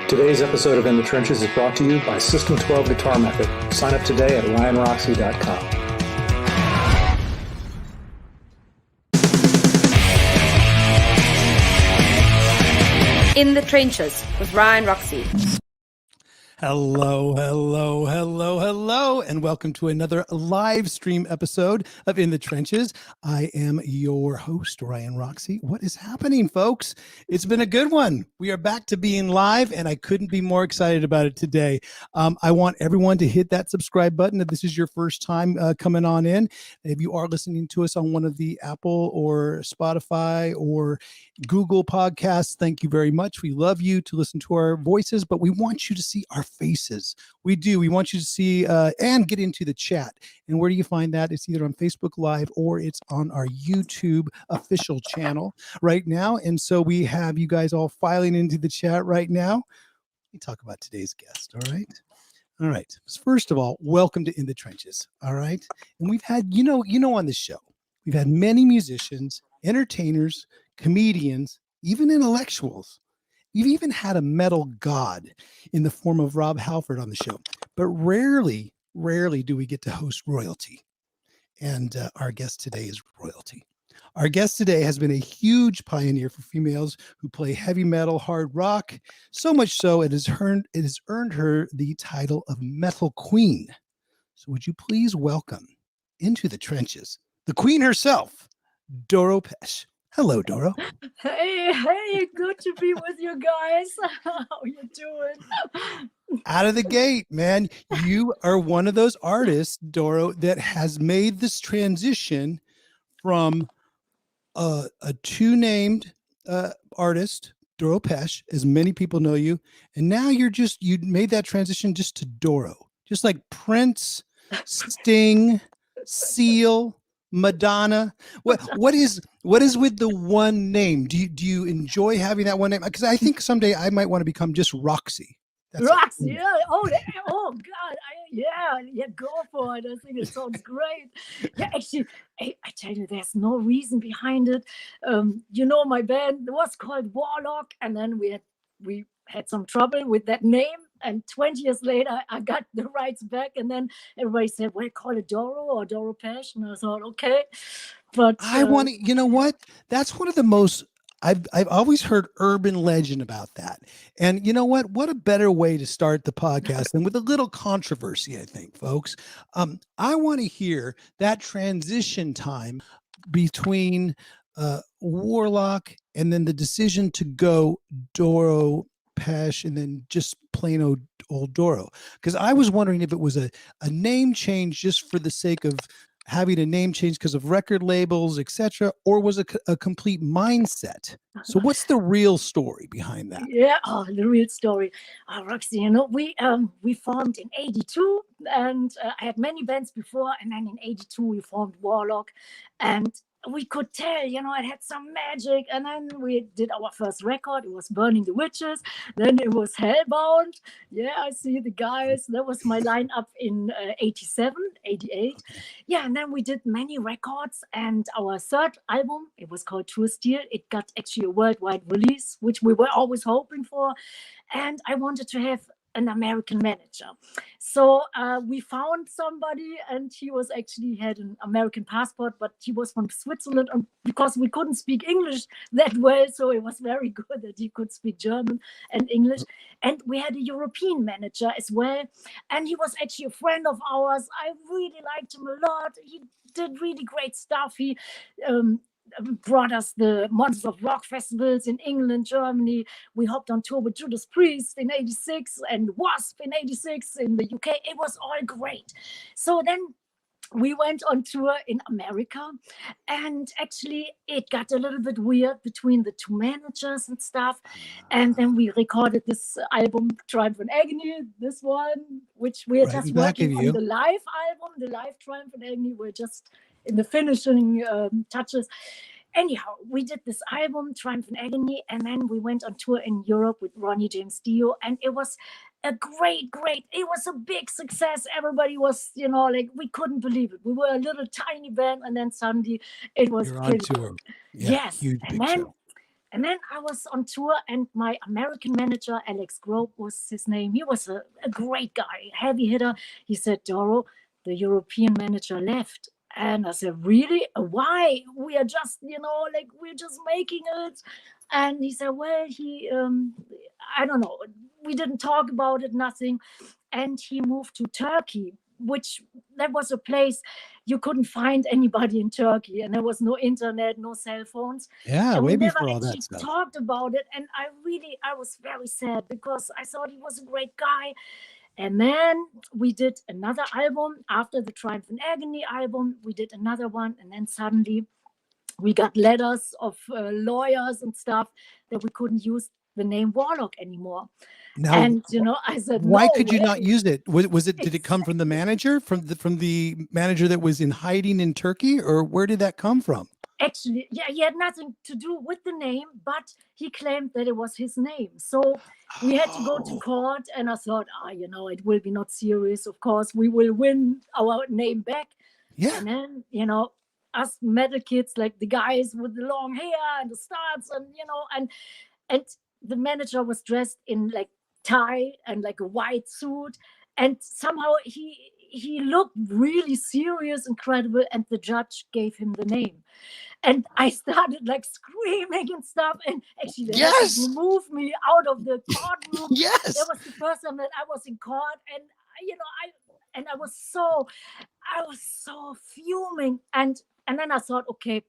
Today's episode of In the Trenches is brought to you by System 12 Guitar Method. Sign up today at ryanroxie.com. In the Trenches with Ryan Roxie. Hello, hello, hello, hello, and welcome to another live stream episode of In the Trenches. I am your host, Ryan Roxie. What is happening, folks? It's been a good one. We are back to being live, and I couldn't be more excited about it today. I want everyone to hit that subscribe button if this is your first time coming on in. If you are listening to us on one of the Apple or Spotify or Google podcasts, thank you very much. We love you to listen to our voices, but we want you to see our faces. We do. We want you to see and get into the chat. And where do you find that? It's either on Facebook Live or it's on our YouTube official channel right now. And so we have you guys all filing into the chat right now. Let me talk about today's guest. All right. All right. First of all, welcome to In the Trenches. All right. And we've had, you know, on the show, we've had many musicians, entertainers, comedians, even intellectuals. You've even had a metal god in the form of Rob Halford on the show, but rarely do we get to host royalty. And our guest today is royalty. Our guest today has been a huge pioneer for females who play heavy metal, hard rock, so much so it has earned her the title of Metal Queen. So would you please welcome into the trenches the queen herself, Doro Pesch. Hello, Doro. Hey, good to be with you guys. How you doing? Out of the gate, man. You are one of those artists, Doro, that has made this transition from a two-named artist, Doro Pesch, as many people know you, and now you made that transition just to Doro, just like Prince, Sting, Seal, Madonna. What is with the one name? Do you enjoy having that one name? Because I think someday I might want to become just Roxie. Roxie, yeah. Oh God, yeah. Go for it. I think it sounds great. Yeah, actually, I tell you, there's no reason behind it. My band was called Warlock, and then we had some trouble with that name. And 20 years later, I got the rights back, and then everybody said, "Well, call it Doro or Doro Pesch," and I thought, okay. But I want to. You know what? That's one of the most. I've always heard urban legend about that. And you know what? What a better way to start the podcast than with a little controversy, I think, folks. I want to hear that transition time between Warlock and then the decision to go Doro Pesch and then just plain old Doro, because I was wondering if it was a name change just for the sake of having a name change because of record labels, etc., or was it a complete mindset? So what's the real story behind that? Yeah, the real story. Roxie, we formed in 82, and I had many bands before, and then in 82 we formed Warlock, and we could tell, it had some magic. And then we did our first record. It was Burning the Witches. Then it was Hellbound. Yeah, I see the guys. That was my lineup in 87, 88. Yeah, and then we did many records. And our third album, it was called True Steel. It got actually a worldwide release, which we were always hoping for. And I wanted to have an American manager. So we found somebody, and he had an American passport, but he was from Switzerland, and because we couldn't speak English that well, so it was very good that he could speak German and English. And we had a European manager as well, and he was actually a friend of ours. I really liked him a lot. He did really great stuff. He brought us the Monsters of Rock festivals in England, Germany. We hopped on tour with Judas Priest in 86 and W.A.S.P in 86 in the UK. It was all great. So then we went on tour in America, and actually it got a little bit weird between the two managers and stuff. And then we recorded this album, Triumph and Agony, this one, which we're just working on the live album, the live Triumph and Agony. We're just in the finishing touches. anyhow, we did this album, Triumph and Agony, and then we went on tour in Europe with Ronnie James Dio, and it was a great, it was a big success. Everybody was, like, we couldn't believe it. We were a little tiny band, and then suddenly it was You're on tour. Yeah, yes. huge, big show. And then I was on tour, and my American manager, Alex Grobe was his name. He was a great guy, heavy hitter. He said, Doro, the European manager left. And I said, really? Why? We are just, we're just making it. And he said, well, I don't know. We didn't talk about it, nothing. And he moved to Turkey, which that was a place you couldn't find anybody in Turkey, and there was no internet, no cell phones. Yeah, and way we never before all that actually stuff. talked about it, and I was very sad because I thought he was a great guy. And then we did another album after the Triumph and Agony album. We did another one, and then suddenly we got letters of lawyers and stuff that we couldn't use the name Warlock anymore. Now, and I said, why no could you way. not use it? Was it? Did it come from the manager, from the manager that was in hiding in Turkey, or where did that come from? Actually, yeah, he had nothing to do with the name, but he claimed that it was his name. So we had to go to court, and I thought, it will be not serious. Of course, we will win our name back. Yeah. And then, us metal kids, like the guys with the long hair and the studs, and the manager was dressed in like tie and like a white suit, and somehow he looked really serious, incredible, and the judge gave him the name. And I started like screaming and stuff, and actually they had to remove me out of the courtroom. Yes, that was the first time that I was in court, and I was so fuming, and then I thought, okay,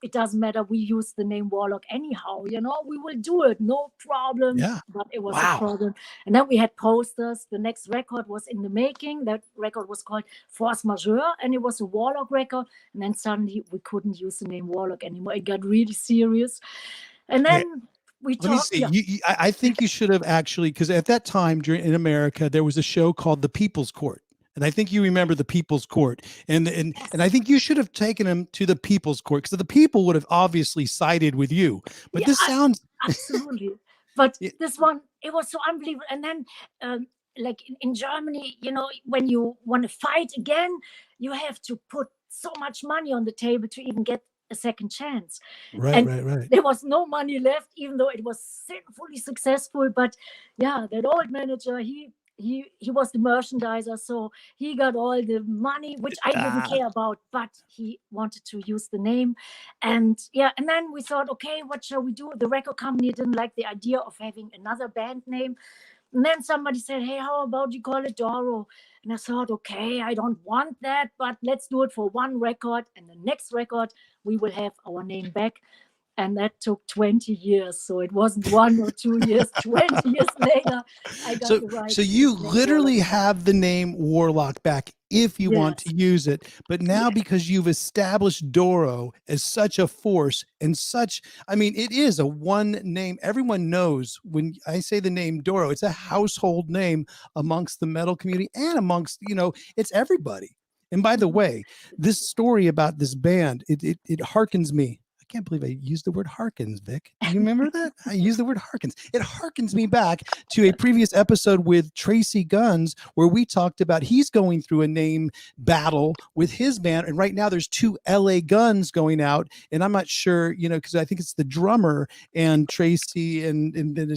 it doesn't matter. We use the name Warlock anyhow, we will do it, no problem. Yeah. But it was a problem. And then we had posters. The next record was in the making. That record was called Force Majeure, and it was a Warlock record. And then suddenly we couldn't use the name Warlock anymore. It got really serious. And then we talked. Let me see. I think you should have actually, because at that time in America, there was a show called The People's Court. And I think you remember the People's Court, and I think you should have taken him to the People's Court, because the people would have obviously sided with you. But this sounds absolutely. But this one, it was so unbelievable. And then, like in Germany, when you want to fight again, you have to put so much money on the table to even get a second chance. Right. There was no money left, even though it was sinfully successful. But yeah, that old manager, he was the merchandiser, so he got all the money, which I didn't care about, but he wanted to use the name. And then we thought, okay, what shall we do? The record company didn't like the idea of having another band name. And then somebody said, hey, how about you call it Doro? And I thought, okay, I don't want that, but let's do it for one record. And the next record, we will have our name back. And that took 20 years. So it wasn't 1 or 2 years, 20 years later, I got the right. So you literally have the name Warlock back if you want to use it. But now because you've established Doro as such a force and such, it is a one name. Everyone knows when I say the name Doro, it's a household name amongst the metal community and amongst, it's everybody. And by the way, this story about this band, it harkens me. I can't believe I used the word harkens, Vic. Do you remember that? I used the word harkens. It harkens me back to a previous episode with Tracy Guns, where we talked about he's going through a name battle with his band. And right now there's 2 LA Guns going out. And I'm not sure, because I think it's the drummer and Tracy, and then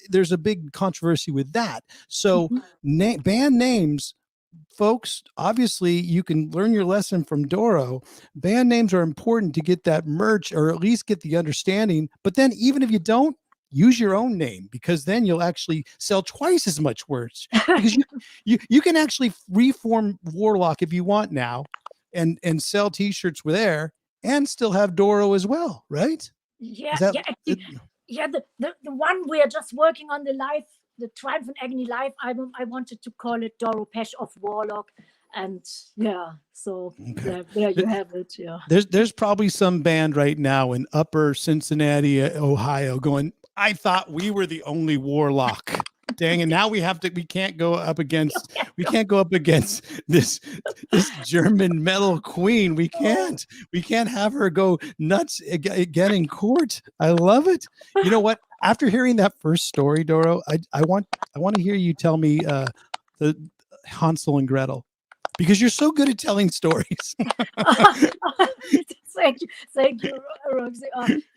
there's a big controversy with that. So band names, folks, obviously you can learn your lesson from Doro. Band names are important to get that merch, or at least get the understanding. But then even if you don't, use your own name, because then you'll actually sell twice as much merch, because you can actually reform Warlock if you want now and sell t-shirts with there and still have Doro as well, right? The one we are just working on, the Triumph and Agony live album, I wanted to call it Doro Pesch of Warlock. And so there you have it. Yeah. There's probably some band right now in upper Cincinnati, Ohio going, I thought we were the only Warlock. Dang, and now we can't go up against this German metal queen. We can't have her go nuts again in court. I love it. You know what? After hearing that first story, Doro, I want to hear you tell me the Hansel and Gretel, because you're so good at telling stories. Thank you, Roxie.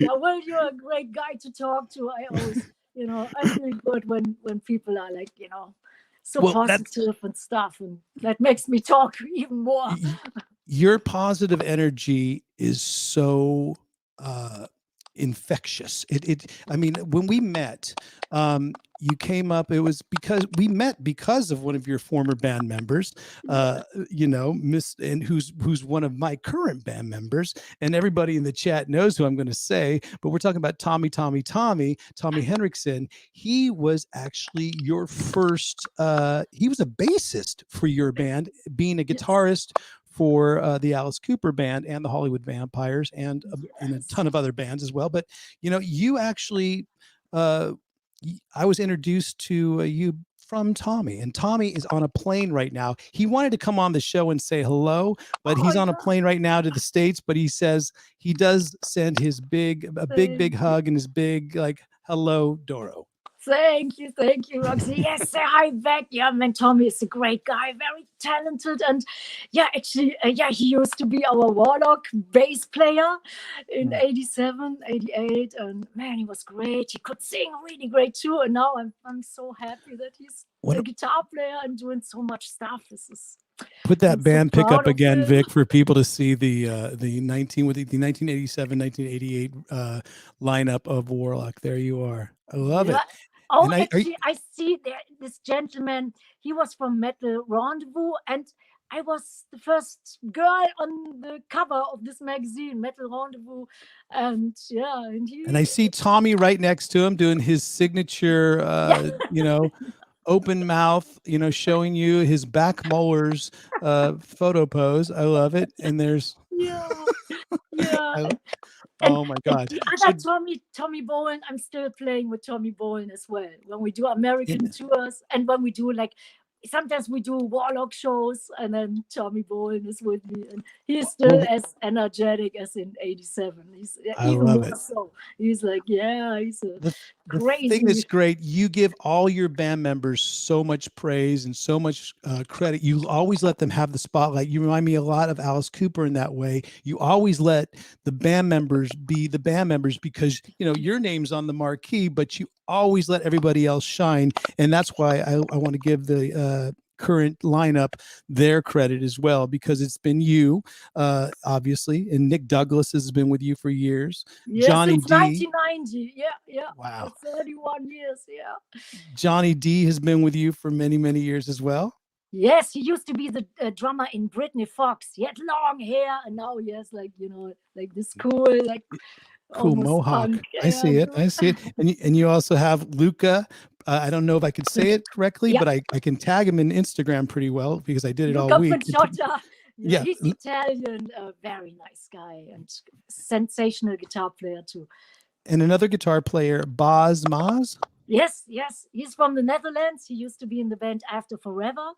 Well, you're a great guy to talk to. I always, I feel good when people are like, so positive and stuff, and that makes me talk even more. Your positive energy is so infectious. I mean, when we met, you came up, it was because we met because of one of your former band members, and who's one of my current band members, and everybody in the chat knows who I'm going to say, but we're talking about Tommy Henriksen. He was actually your first, he was a bassist for your band, being a guitarist for the Alice Cooper band and the Hollywood Vampires and a ton of other bands as well. But, you actually, I was introduced to you from Tommy, and Tommy is on a plane right now. He wanted to come on the show and say hello, but he's on a plane right now to the States, but he says he does send his big hug and his big, like, hello, Doro. Thank you, Roxie. Yes, say hi back. Yeah, man, Tommy is a great guy, very talented, and actually, he used to be our Warlock bass player in '87, '88, and man, he was great. He could sing really great too, and now I'm so happy that he's a guitar player and doing so much stuff. This is. Put that band pick up again, Vic, for people to see the 1987, 1988 lineup of Warlock. There you are. I love it. Oh, actually, I see this gentleman. He was from Metal Rendezvous, and I was the first girl on the cover of this magazine, Metal Rendezvous, and I see Tommy right next to him doing his signature, open mouth, showing you his back molars photo pose. I love it. And there's oh my God. The other Tommy Bowen, I'm still playing with Tommy Bowen as well. When we do American tours, and when we do sometimes we do Warlock shows, and then Tommy Bowen is with me, and he's still as energetic as in '87. I love it. So he's like, he's crazy. The thing that's great, you give all your band members so much praise and so much credit. You always let them have the spotlight. You remind me a lot of Alice Cooper in that way. You always let the band members be the band members because, your name's on the marquee, but you always let everybody else shine. And that's why I want to give the current lineup their credit as well, because it's been you, obviously, and Nick Douglas has been with you for years. Yes, Johnny since D. 1990. Yeah. Wow. For 31 years. Yeah. Johnny D has been with you for many, many years as well. Yes, he used to be the drummer in Britney Fox. He had long hair, and now he has this cool mohawk. Punk. I see it. And you also have Luca. I don't know if I could say it correctly, but I can tag him in Instagram pretty well because I did it all week. Yeah, he's Italian, very nice guy and sensational guitar player too. And another guitar player, Bas Maas. Yes. He's from the Netherlands. He used to be in the band After Forever.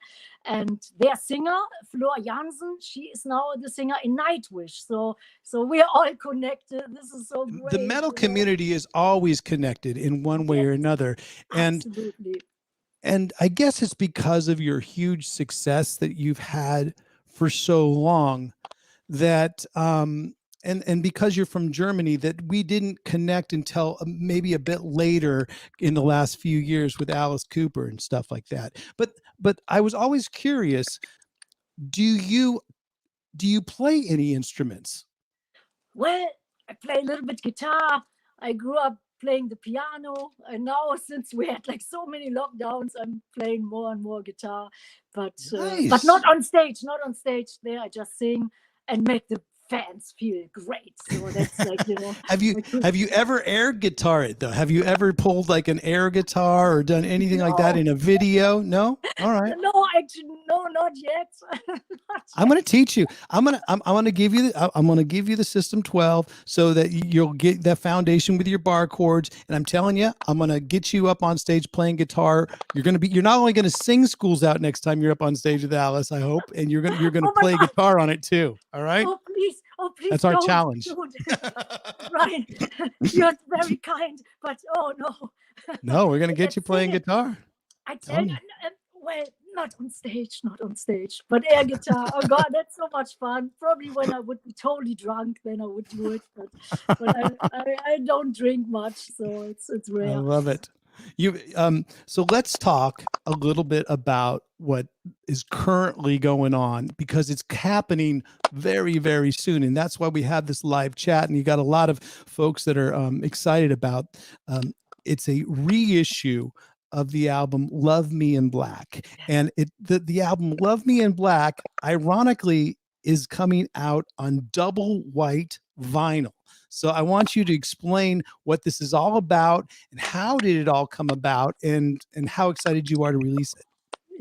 And their singer, Floor Jansen, she is now the singer in Nightwish. So we're all connected. This is so great. The metal community is always connected in one way or another. Absolutely. And I guess it's because of your huge success that you've had for so long that and because you're from Germany, that we didn't connect until maybe a bit later in the last few years with Alice Cooper and stuff like that. But I was always curious, do you play any instruments? Well, I play a little bit guitar. I grew up playing the piano, and now since we had so many lockdowns, I'm playing more and more guitar, but nice. But not on stage. There I just sing and make the fans feel great. So that's like, Have you ever air guitared though? Have you ever pulled like an air guitar or done anything like that in a video? No? All right. No, actually, no, not yet. I'm going to teach you. I'm going to give you the System 12 so that you'll get that foundation with your bar chords. And I'm telling you, I'm going to get you up on stage playing guitar. You're not only going to sing Schools Out next time you're up on stage with Alice, I hope, and you're going to play guitar on it too. All right? Oh, please. That's our challenge. Ryan, you're very kind, but oh no. No, we're going to get you playing guitar. I tell you, well, not on stage, but air guitar. Oh God, that's so much fun. Probably when I would be totally drunk, then I would do it. But I don't drink much, so it's rare. I love it. So let's talk a little bit about what is currently going on, because it's happening very, very soon. And that's why we have this live chat. And you got a lot of folks that are excited about it's a reissue of the album Love Me in Black. And the album Love Me in Black, ironically, is coming out on double white vinyl. So I want you to explain what this is all about and how did it all come about, and how excited you are to release it.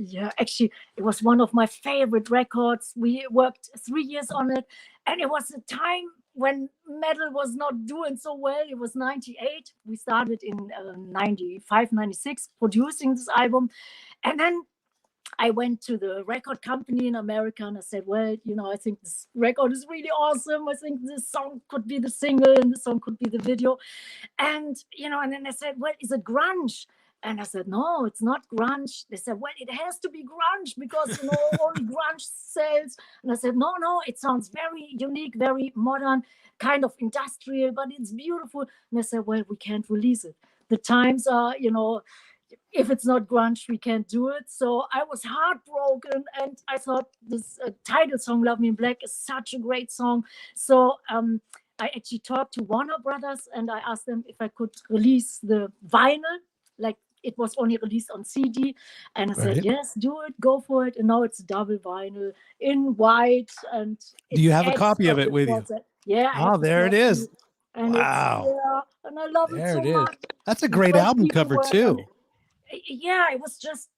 Yeah, actually, it was one of my favorite records. We worked 3 years on it, and it was a time when metal was not doing so well. It was 98. We started in 95, 96 producing this album. And then I went to the record company in America and I said, well, I think this record is really awesome. I think this song could be the single and the song could be the video. And, and then I said, well, is it grunge? And I said, no, it's not grunge. They said, well, it has to be grunge because, only grunge sells. And I said, no, it sounds very unique, very modern, kind of industrial, but it's beautiful. And I said, well, we can't release it. The times are, if it's not grunge, we can't do it. So I was heartbroken, and I thought this title song, Love Me in Black, is such a great song. So I actually talked to Warner Brothers, and I asked them if I could release the vinyl, like it was only released on CD. And I said, yes, do it, go for it. And now it's double vinyl in white. And do you have a copy of it with you? Yeah. Oh, there it is. And wow. And I love it so much. That's a great album cover too. Yeah, it was just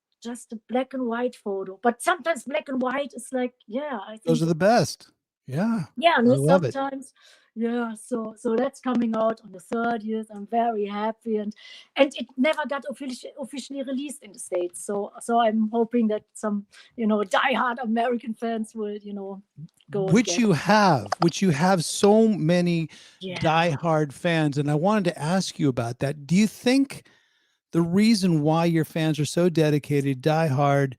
a black and white photo. But sometimes black and white is like, I think those are the best. Yeah. Yeah, sometimes. Yeah, so that's coming out on the 30th. I'm very happy, and it never got officially released in the States. So I'm hoping that some diehard American fans will go. Which you have so many diehard fans, and I wanted to ask you about that. Do you think the reason why your fans are so dedicated, diehard,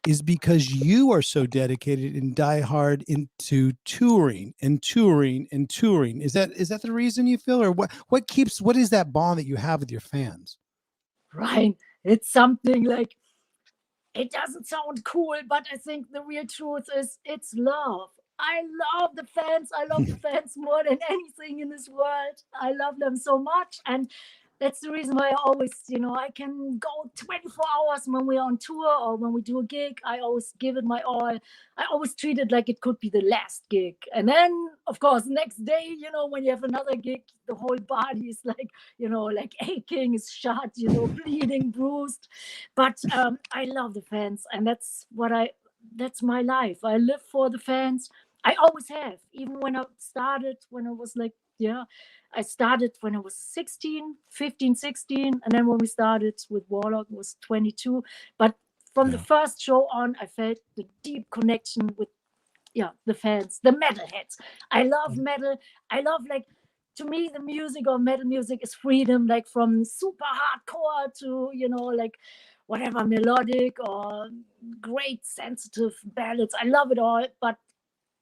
is because you are so dedicated and diehard into touring? Is that the reason you feel, or what is that bond that you have with your fans? Right. It's something like, it doesn't sound cool, but I think the real truth is it's love. I love the fans. I love the fans more than anything in this world. I love them so much. And that's the reason why I always, I can go 24 hours when we're on tour or when we do a gig. I always give it my all. I always treat it like it could be the last gig. And then, of course, next day, when you have another gig, the whole body is like, like aching, is shot, bleeding, bruised. But I love the fans. And that's my life. I live for the fans. I always have. Even when I started, when I was like, I started when I was 16, and then when we started with Warlock, I was 22. But from the first show on, I felt the deep connection with the fans, the metalheads. I love metal. I love, like, to me, the music or metal music is freedom, like from super hardcore to, like whatever, melodic or great sensitive ballads. I love it all, but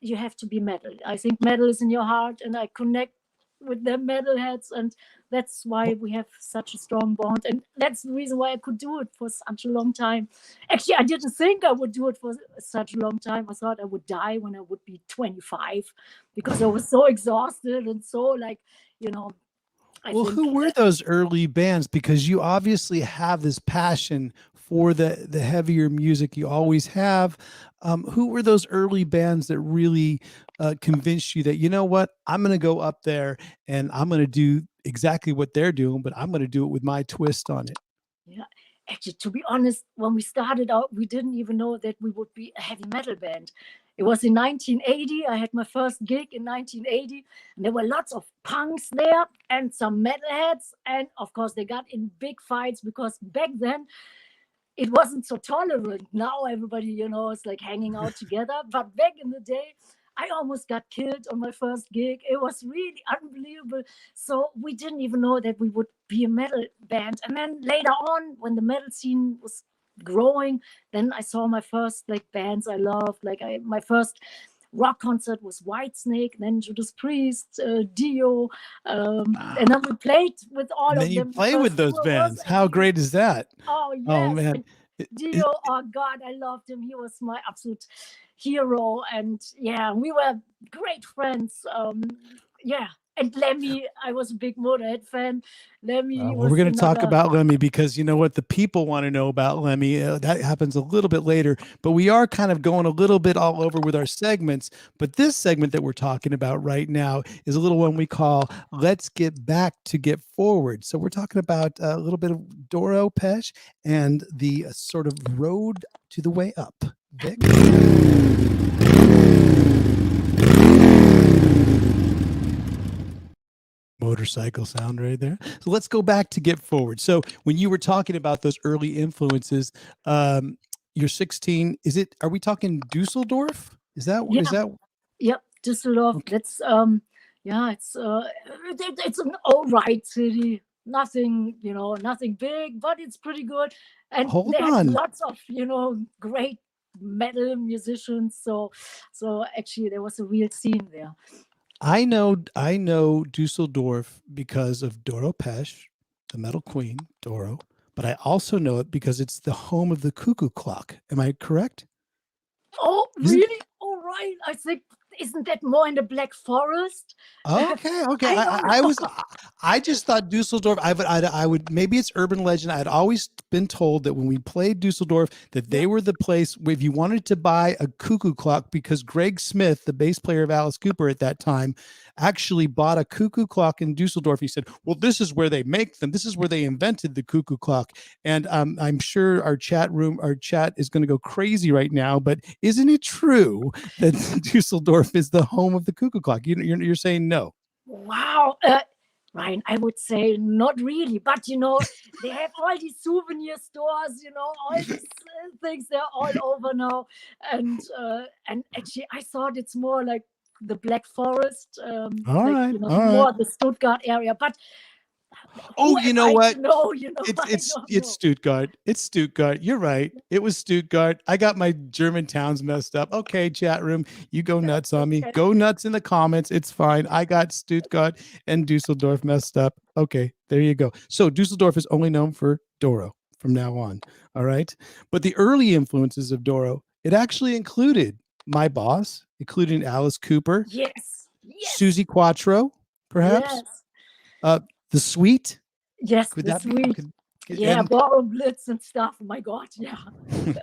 you have to be metal. I think metal is in your heart, and I connect with them metalheads, and that's why we have such a strong bond, and that's the reason why I could do it for such a long time. Actually, I didn't think I would do it for such a long time. I thought I would die when I would be 25, because I was so exhausted and so, like, who were those early bands? Because you obviously have this passion for the heavier music. You always have. Who were those early bands that really convinced you that, you know what, I'm going to go up there and I'm going to do exactly what they're doing, but I'm going to do it with my twist on it? Yeah, actually, to be honest, when we started out, we didn't even know that we would be a heavy metal band. It was in 1980. I had my first gig in 1980, and there were lots of punks there and some metalheads. And of course, they got in big fights because back then it wasn't so tolerant. Now everybody, is like hanging out together. But back in the day, I almost got killed on my first gig. It was really unbelievable. So we didn't even know that we would be a metal band. And then later on, when the metal scene was growing, then I saw my first bands I loved. My first rock concert was Whitesnake, then Judas Priest, Dio, and then we played with all And of then you them. play with those bands. How great is that? Oh, yes. Oh, man. Dio, oh God, I loved him. He was my absolute hero. And yeah, we were great friends. And Lemmy, I was a big Motorhead fan. Lemmy Well, we're going to talk about Lemmy because you know what the people want to know about Lemmy. That happens a little bit later, but we are kind of going a little bit all over with our segments. But this segment that we're talking about right now is a little one we call "Let's Get Back to Get Forward." So we're talking about a little bit of Doro, Pesch, and the sort of road to the way up. Vic? Motorcycle sound right there. So let's go back to Get Forward. So when you were talking about those early influences, you're 16. Are we talking Dusseldorf? Is that? Yep, Düsseldorf. Okay. That's it's an all right city. Nothing, nothing big, but it's pretty good. And Hold they on. had lots of, great metal musicians. So actually there was a real scene there. I know Dusseldorf because of Doro Pesch, the metal queen, Doro, but I also know it because it's the home of the cuckoo clock. Am I correct? Oh, really? All right. I think, isn't that more in the Black Forest? Okay. I just thought Dusseldorf. I would maybe it's urban legend. I'd always been told that when we played Dusseldorf, that they were the place where if you wanted to buy a cuckoo clock, because Greg Smith, the bass player of Alice Cooper at that time, actually bought a cuckoo clock in Dusseldorf. He said, "Well, this is where they make them. This is where they invented the cuckoo clock." And I'm sure our chat is going to go crazy right now. But isn't it true that Dusseldorf is the home of the cuckoo clock? You're saying no? Wow. Ryan, I would say not really, but they have all these souvenir stores, all these things, they're all over now. And actually I thought it's more like the Black Forest, more the Stuttgart area. But you know what? It's Stuttgart. It's Stuttgart. You're right. It was Stuttgart. I got my German towns messed up. Okay, chat room, you go nuts on me. Go nuts in the comments. It's fine. I got Stuttgart and Dusseldorf messed up. Okay, there you go. So Dusseldorf is only known for Doro from now on. All right. But the early influences of Doro, it actually included my boss, including Alice Cooper. Yes. Susie Quattro, perhaps. Yes. The Sweet. Yes, the Sweet. Borrow Blitz and stuff. Oh my God, yeah.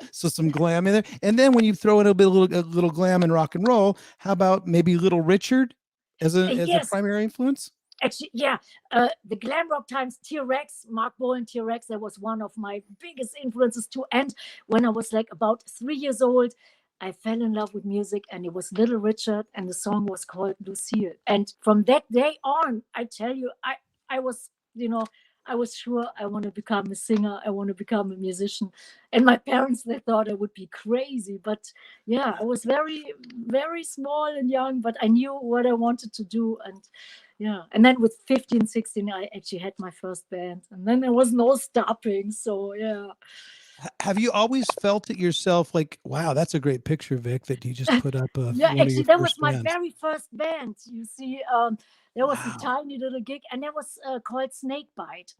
So some glam in there, and then when you throw in a little glam and rock and roll, how about maybe Little Richard as a primary influence? Actually, yeah. The glam rock times, T-Rex, Mark Bolan, T-Rex. That was one of my biggest influences too. And when I was about 3 years old, I fell in love with music, and it was Little Richard, and the song was called Lucille. And from that day on, I tell you, I was, I was sure I want to become a singer. I want to become a musician. And my parents, they thought I would be crazy. But yeah, I was very, very small and young, but I knew what I wanted to do. And yeah, and then with 15, 16, I actually had my first band. And then there was no stopping. So yeah. Have you always felt it yourself? Like, wow, that's a great picture, Vic, that you just put up. Yeah, actually, that was my very first band. You see, there was a tiny little gig, and that was called Snakebite.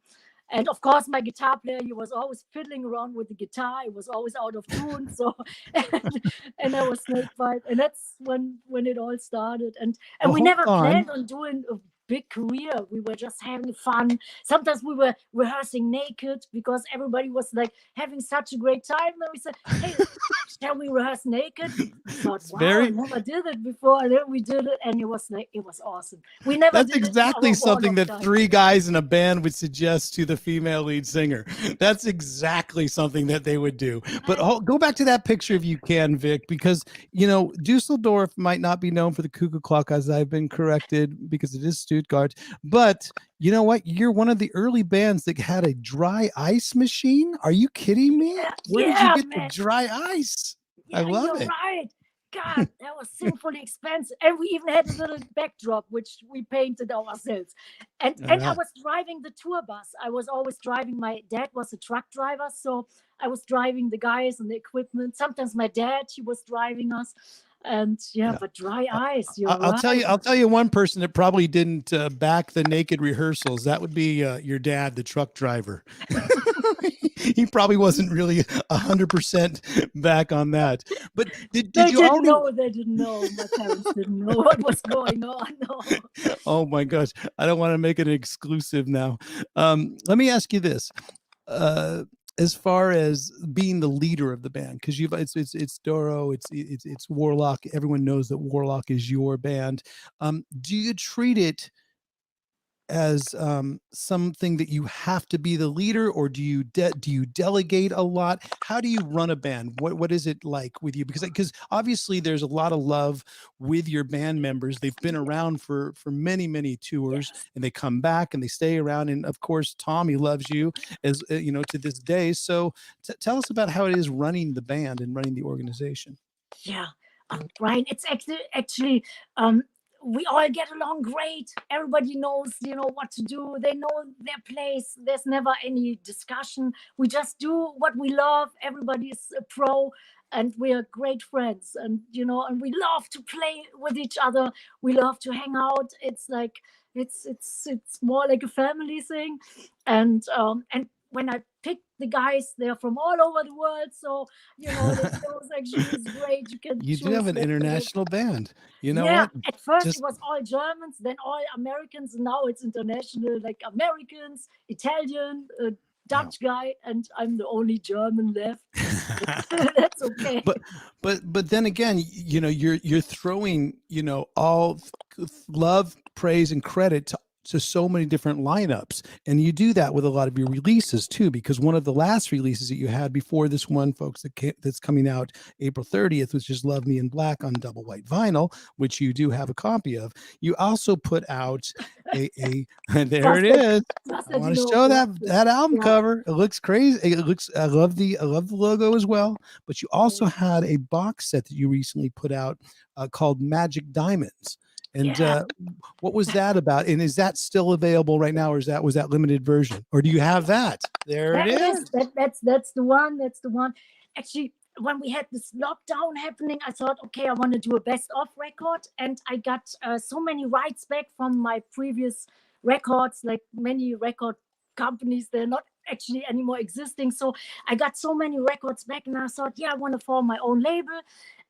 And of course, my guitar player, he was always fiddling around with the guitar. It was always out of tune. So, and that was Snakebite, and that's when it all started. And we never planned on doing a big career. We were just having fun. Sometimes we were rehearsing naked because everybody was like having such a great time. And we said, hey, shall we rehearse naked? I thought, wow, I never did it before. And then we did it, and it was awesome. We never That's did exactly it something that three guys in a band would suggest to the female lead singer. That's exactly something that they would do. But go back to that picture if you can, Vic, because, you know, Dusseldorf might not be known for the cuckoo clock, as I've been corrected, because it is Stuttgart. But you know what? You're one of the early bands that had a dry ice machine. Are you kidding me? Where did you get the dry ice? Yeah, I love it. Right. God, that was sinfully expensive. And we even had a little backdrop, which we painted ourselves. And I was driving the tour bus. I was always driving. My dad was a truck driver, so I was driving the guys and the equipment. Sometimes my dad, he was driving us. And but dry ice. I'll tell you one person that probably didn't back the naked rehearsals. That would be your dad, the truck driver. He probably wasn't really 100% back on that. But did you already know? They didn't know. My parents didn't know what was going on. No. Oh my gosh, I don't want to make it exclusive now. Let me ask you this. As far as being the leader of the band, because it's Doro, it's Warlock. Everyone knows that Warlock is your band. Do you treat it as something that you have to be the leader, or do you delegate a lot? How do you run a band? What is it like with you? Because obviously there's a lot of love with your band members. They've been around for many tours, and they come back and they stay around. And of course, Tommy loves you, as you know, to this day. So tell us about how it is running the band and running the organization. Yeah, Ryan, it's actually we all get along great. Everybody knows, what to do. They know their place. There's never any discussion. We just do what we love. Everybody is a pro, and we are great friends. And and we love to play with each other. We love to hang out. It's like it's more like a family thing. And when I pick the guys, they're from all over the world, so the shows actually is great. You do have an international band. You know what? At first it was all Germans, then all Americans, and now it's international, like Americans, Italian, Dutch guy, and I'm the only German left. That's okay. But then again, you're throwing all love, praise, and credit to so many different lineups, and you do that with a lot of your releases too, because one of the last releases that you had before this one, folks, that's coming out April 30th, which is Love Me in Black on double white vinyl, which you do have a copy of. You also put out a there it is. I want to show that album cover. It looks crazy. It looks, I love the logo as well, but you also had a box set that you recently put out called Magic Diamonds. And what was that about? And is that still available right now, or was that limited version? Or do you have that? It is. That's the one. That's the one. Actually, when we had this lockdown happening, I thought, okay, I want to do a best of record, and I got so many rights back from my previous records, like many record companies. They're not actually anymore existing, so I got so many records back, and I thought, I want to form my own label.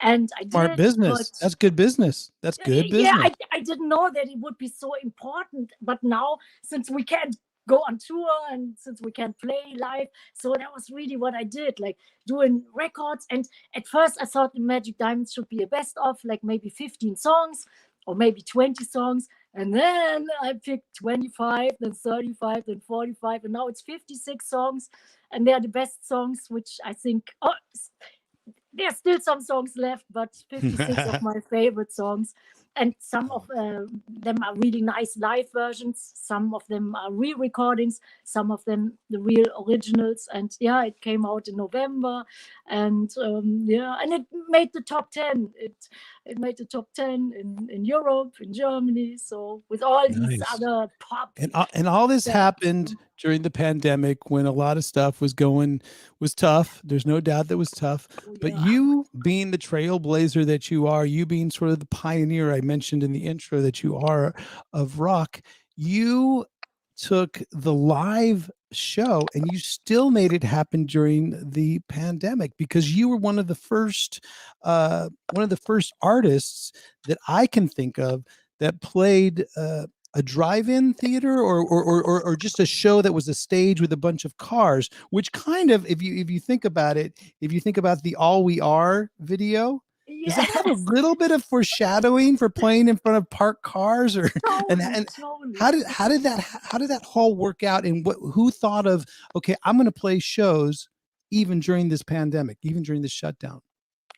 And I did. Smart business. That's good business. That's good business. Yeah, I didn't know that it would be so important, but now, since we can't go on tour and since we can't play live, so that was really what I did, like doing records. And at first I thought the Magic Diamonds should be a best of, like maybe 15 songs or maybe 20 songs. And then I picked 25, then 35, then 45, and now it's 56 songs, and they're the best songs, which I think, there's still some songs left, but 56 of my favorite songs. And some of them are really nice live versions. Some of them are re-recordings. Some of them the real originals. And it came out in November. And and it made the top 10. It made the top 10 in Europe, in Germany. So with all these other pop. And all this happened during the pandemic, when a lot of stuff was tough. There's no doubt that was tough. But you being the trailblazer that you are, you being sort of the pioneer I mentioned in the intro that you are of rock, you took the live show and you still made it happen during the pandemic, because you were one of the first artists that I can think of that played a drive-in theater or just a show that was a stage with a bunch of cars, which kind of, if you think about it, if you think about the All We Are video, does that have a Yes. little bit of foreshadowing for playing in front of parked cars? Or and Totally. how did that whole work out? And who thought of, okay, I'm going to play shows even during this pandemic, even during this shutdown?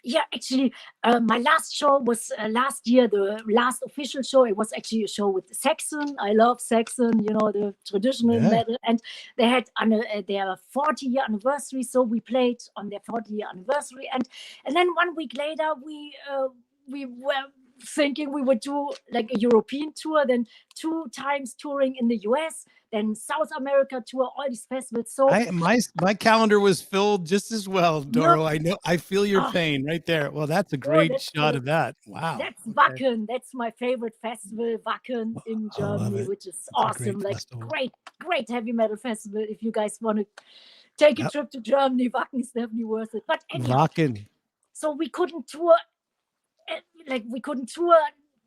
Yeah, actually, my last show was last year, the last official show. It was actually a show with Saxon. I love Saxon, the traditional metal. And they had their 40-year anniversary. So we played on their 40-year anniversary. And then 1 week later, we were thinking we would do like a European tour, then 2 times touring in the US, then South America tour, all these festivals. So my calendar was filled just as well, Doro. Yep. I know, I feel your pain right there. Well, that's a great shot of that. Wow. That's Wacken. That's my favorite festival, Wacken in Germany, which is awesome. Like great heavy metal festival. If you guys want to take a trip to Germany, Wacken is definitely worth it. But anyhow, Wacken. So we couldn't tour,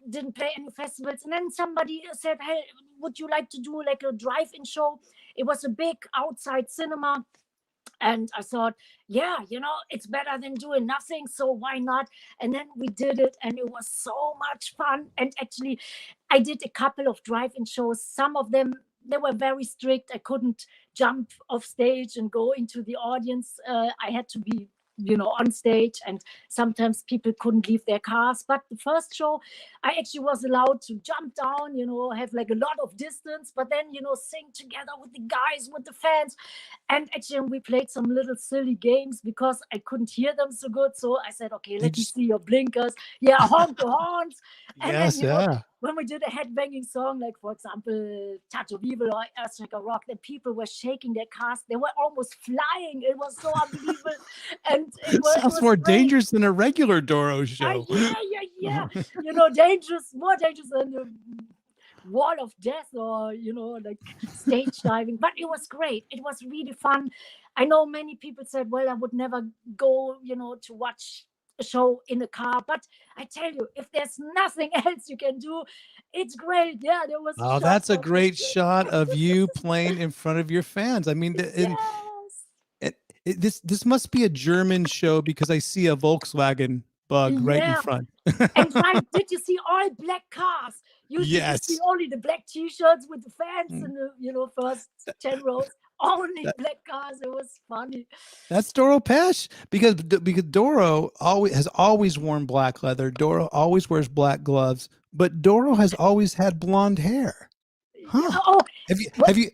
didn't play any festivals. And then somebody said, hey, would you like to do like a drive-in show? It was a big outside cinema. And I thought, yeah, it's better than doing nothing. So why not? And then we did it and it was so much fun. And actually, I did a couple of drive-in shows. Some of them, they were very strict. I couldn't jump off stage and go into the audience. I had to be on stage, and sometimes people couldn't leave their cars. But the first show, I actually was allowed to jump down, have like a lot of distance, but then, sing together with the guys, with the fans. And actually we played some little silly games because I couldn't hear them so good. So I said, okay, let me see your blinkers. Yeah, honk the horns. And yes, then, when we did a headbanging song, like for example, Touch of Evil or Earthquake or Rock, then people were shaking their cars. They were almost flying. It was so unbelievable. And it sounds more dangerous than a regular Doro show. Yeah. Dangerous, more dangerous than the wall of death or, like stage diving. But it was great. It was really fun. I know many people said, well, I would never go, to watch a show in a car, but I tell you, if there's nothing else you can do, it's great. Yeah, there was. Oh, that's a great shot of you playing in front of your fans. I mean, this must be a German show because I see a Volkswagen bug right in front. And did you see all black cars? Usually you see only the black T-shirts with the fans in the first 10 rows. Only black cars. It was funny. That's Doro Pesch because Doro has always worn black leather. Doro always wears black gloves, but Doro has always had blonde hair. Huh? Oh, have you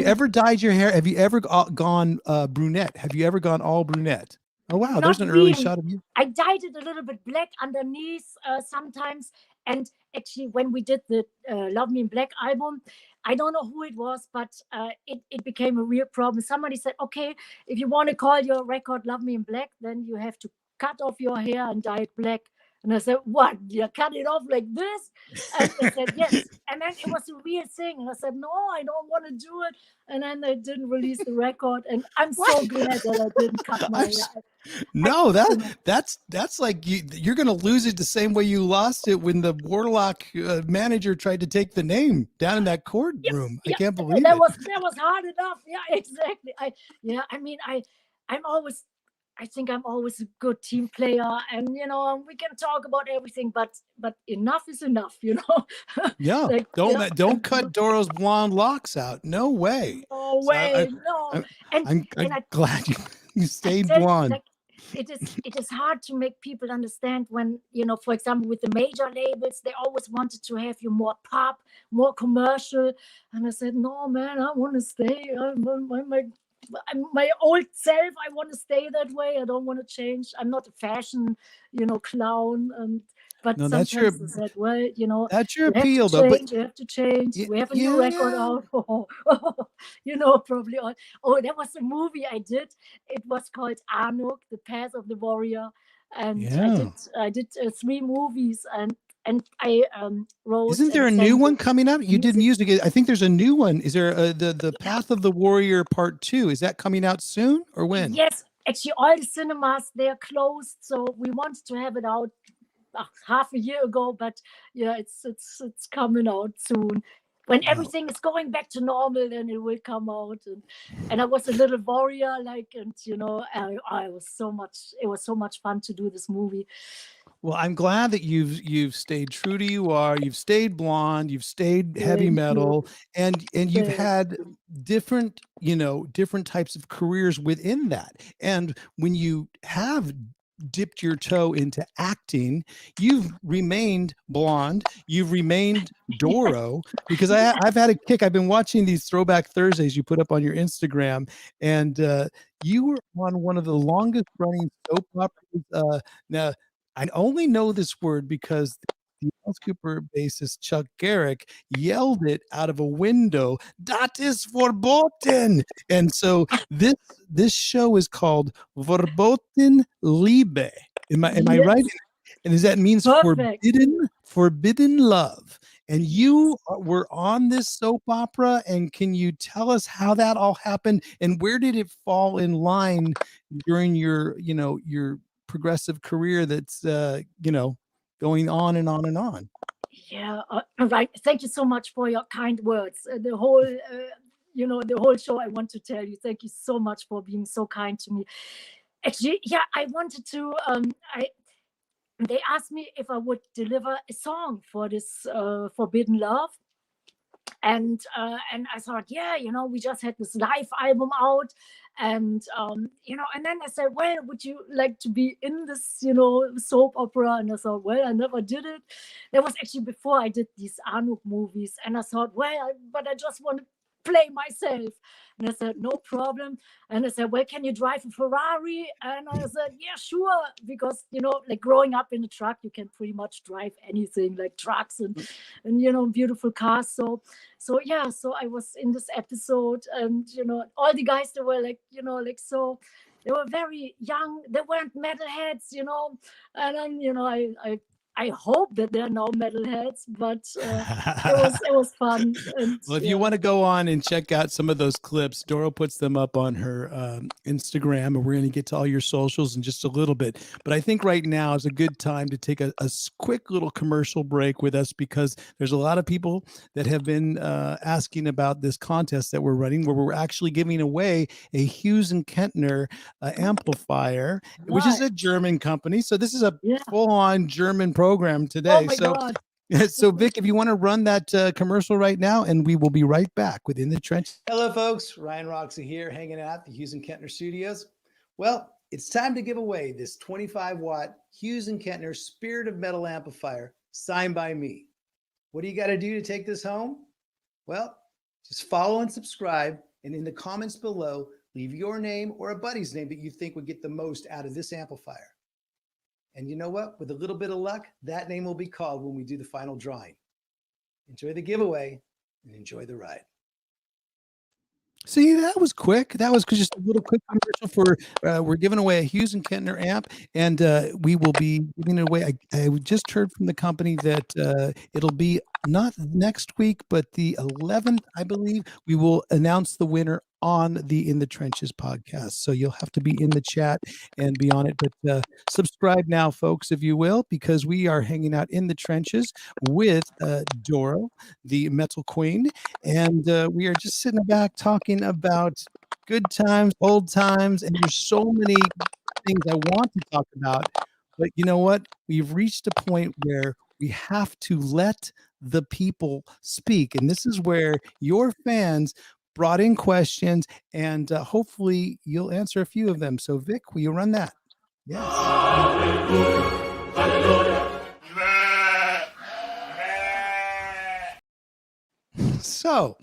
ever dyed your hair? Have you ever gone brunette? Have you ever gone all brunette? Oh wow, there's an early shot of you. I dyed it a little bit black underneath sometimes. And actually, when we did the Love Me in Black album, I don't know who it was, but it became a real problem. Somebody said, okay, if you want to call your record Love Me in Black, then you have to cut off your hair and dye it black. And I said, what? You cut it off like this? And they said, yes. And then it was a real thing. And I said, no, I don't want to do it. And then they didn't release the record. And I'm so glad that I didn't cut my hair. No, that's like you're going to lose it the same way you lost it when the Warlock manager tried to take the name down in that courtroom. I can't believe that it. was hard enough. Yeah, exactly. I think I'm always a good team player, and we can talk about everything, but enough is enough, Yeah, don't cut Doro's blonde locks out. No way. No way. No. I'm glad you stayed blonde. It is hard to make people understand when, for example, with the major labels, they always wanted to have you more pop, more commercial, and I said, no, man, I want to stay. My old self, I want to stay that way. I don't want to change. I'm not a fashion, clown. But no, sometimes I said, well, that's your appeal, though. But you have to change. We have a new record out. Probably. There was a movie I did. It was called Anuk, The Path of the Warrior, and I did 3 movies and I wrote. Isn't there a new one coming up? You did music. I think there's a new one. Is there the Path of the Warrior Part 2? Is that coming out soon or when? Yes, actually, all the cinemas, they're closed, so we wanted to have it out half a year ago, but yeah, it's coming out soon. When everything is going back to normal, then it will come out. And I was a little warrior, like, and I was so much. It was so much fun to do this movie. Well, I'm glad that you've stayed true to you are. You've stayed blonde. You've stayed heavy Thank metal, and you've Thank had different different types of careers within that. And when you have dipped your toe into acting, you've remained blonde. You've remained Doro, because I've had a kick. I've been watching these Throwback Thursdays you put up on your Instagram, and you were on one of the longest running soap operas. Now, I only know this word because the Alice Cooper bassist Chuck Garrick yelled it out of a window. "Dat is verboten!" And so this show is called Verboten Liebe. Am I right? And does that means Perfect. forbidden love? And you were on this soap opera, and can you tell us how that all happened, and where did it fall in line during your progressive career that's going on and on and on? Yeah, right. Thank you so much for your kind words. The whole show, I want to tell you, thank you so much for being so kind to me. Actually, yeah, I wanted to. They asked me if I would deliver a song for this Forbidden Love. And I thought, yeah, we just had this live album out, and and then I said, well, would you like to be in this soap opera? And I thought, well, I never did it. That was actually before I did these Anuk movies, and I thought, well, but I just want to play myself. And I said, no problem. And I said, well, can you drive a Ferrari? And I said, yeah, sure, because like growing up in a truck, you can pretty much drive anything, like trucks and beautiful cars. So yeah, so I was in this episode, and all the guys, they were like so, they were very young, they weren't metalheads, and then I hope that they're now metalheads, but it was fun. And, well, if you want to go on and check out some of those clips, Doro puts them up on her Instagram, and we're going to get to all your socials in just a little bit. But I think right now is a good time to take a quick little commercial break with us, because there's a lot of people that have been asking about this contest that we're running, where we're actually giving away a Hughes and Kettner amplifier, which is a German company. So this is a full-on German program today. Oh my God. So Vic, if you want to run that commercial right now, and we will be right back within the trench. Hello, folks. Ryan Roxie here, hanging out at the Hughes and Kettner studios. Well, it's time to give away this 25-watt Hughes and Kettner Spirit of Metal amplifier, signed by me. What do you got to do to take this home? Well, just follow and subscribe, and in the comments below, leave your name or a buddy's name that you think would get the most out of this amplifier. And you know what? With a little bit of luck, that name will be called when we do the final drawing. Enjoy the giveaway and enjoy the ride. See, that was quick. That was just a little quick commercial for we're giving away a Hughes and Kettner amp, and we will be giving it away. I just heard from the company that it'll be not next week, but the 11th, I believe. We will announce the winner on the In the Trenches podcast. So you'll have to be in the chat and be on it. But subscribe now, folks, if you will, because we are hanging out in the trenches with Doro, the metal queen. And we are just sitting back talking about good times, old times. And there's so many things I want to talk about. But you know what? We've reached a point where we have to let the people speak. And this is where your fans brought in questions, and hopefully you'll answer a few of them. So Vic, will you run that? Yes. So,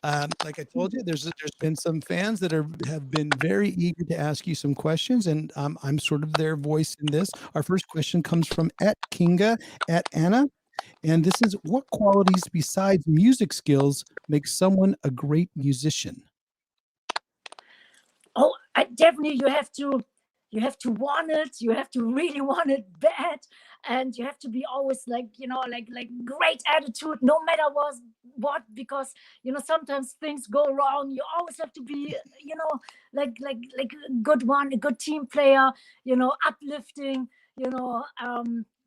like I told you, there's been some fans that have been very eager to ask you some questions, and I'm sort of their voice in this. Our first question comes from @Kinga @Anna. And this is, what qualities besides music skills make someone a great musician? Oh, definitely you have to want it. You have to really want it bad, and you have to be always like great attitude, no matter what, because sometimes things go wrong. You always have to be like a good one, a good team player, uplifting.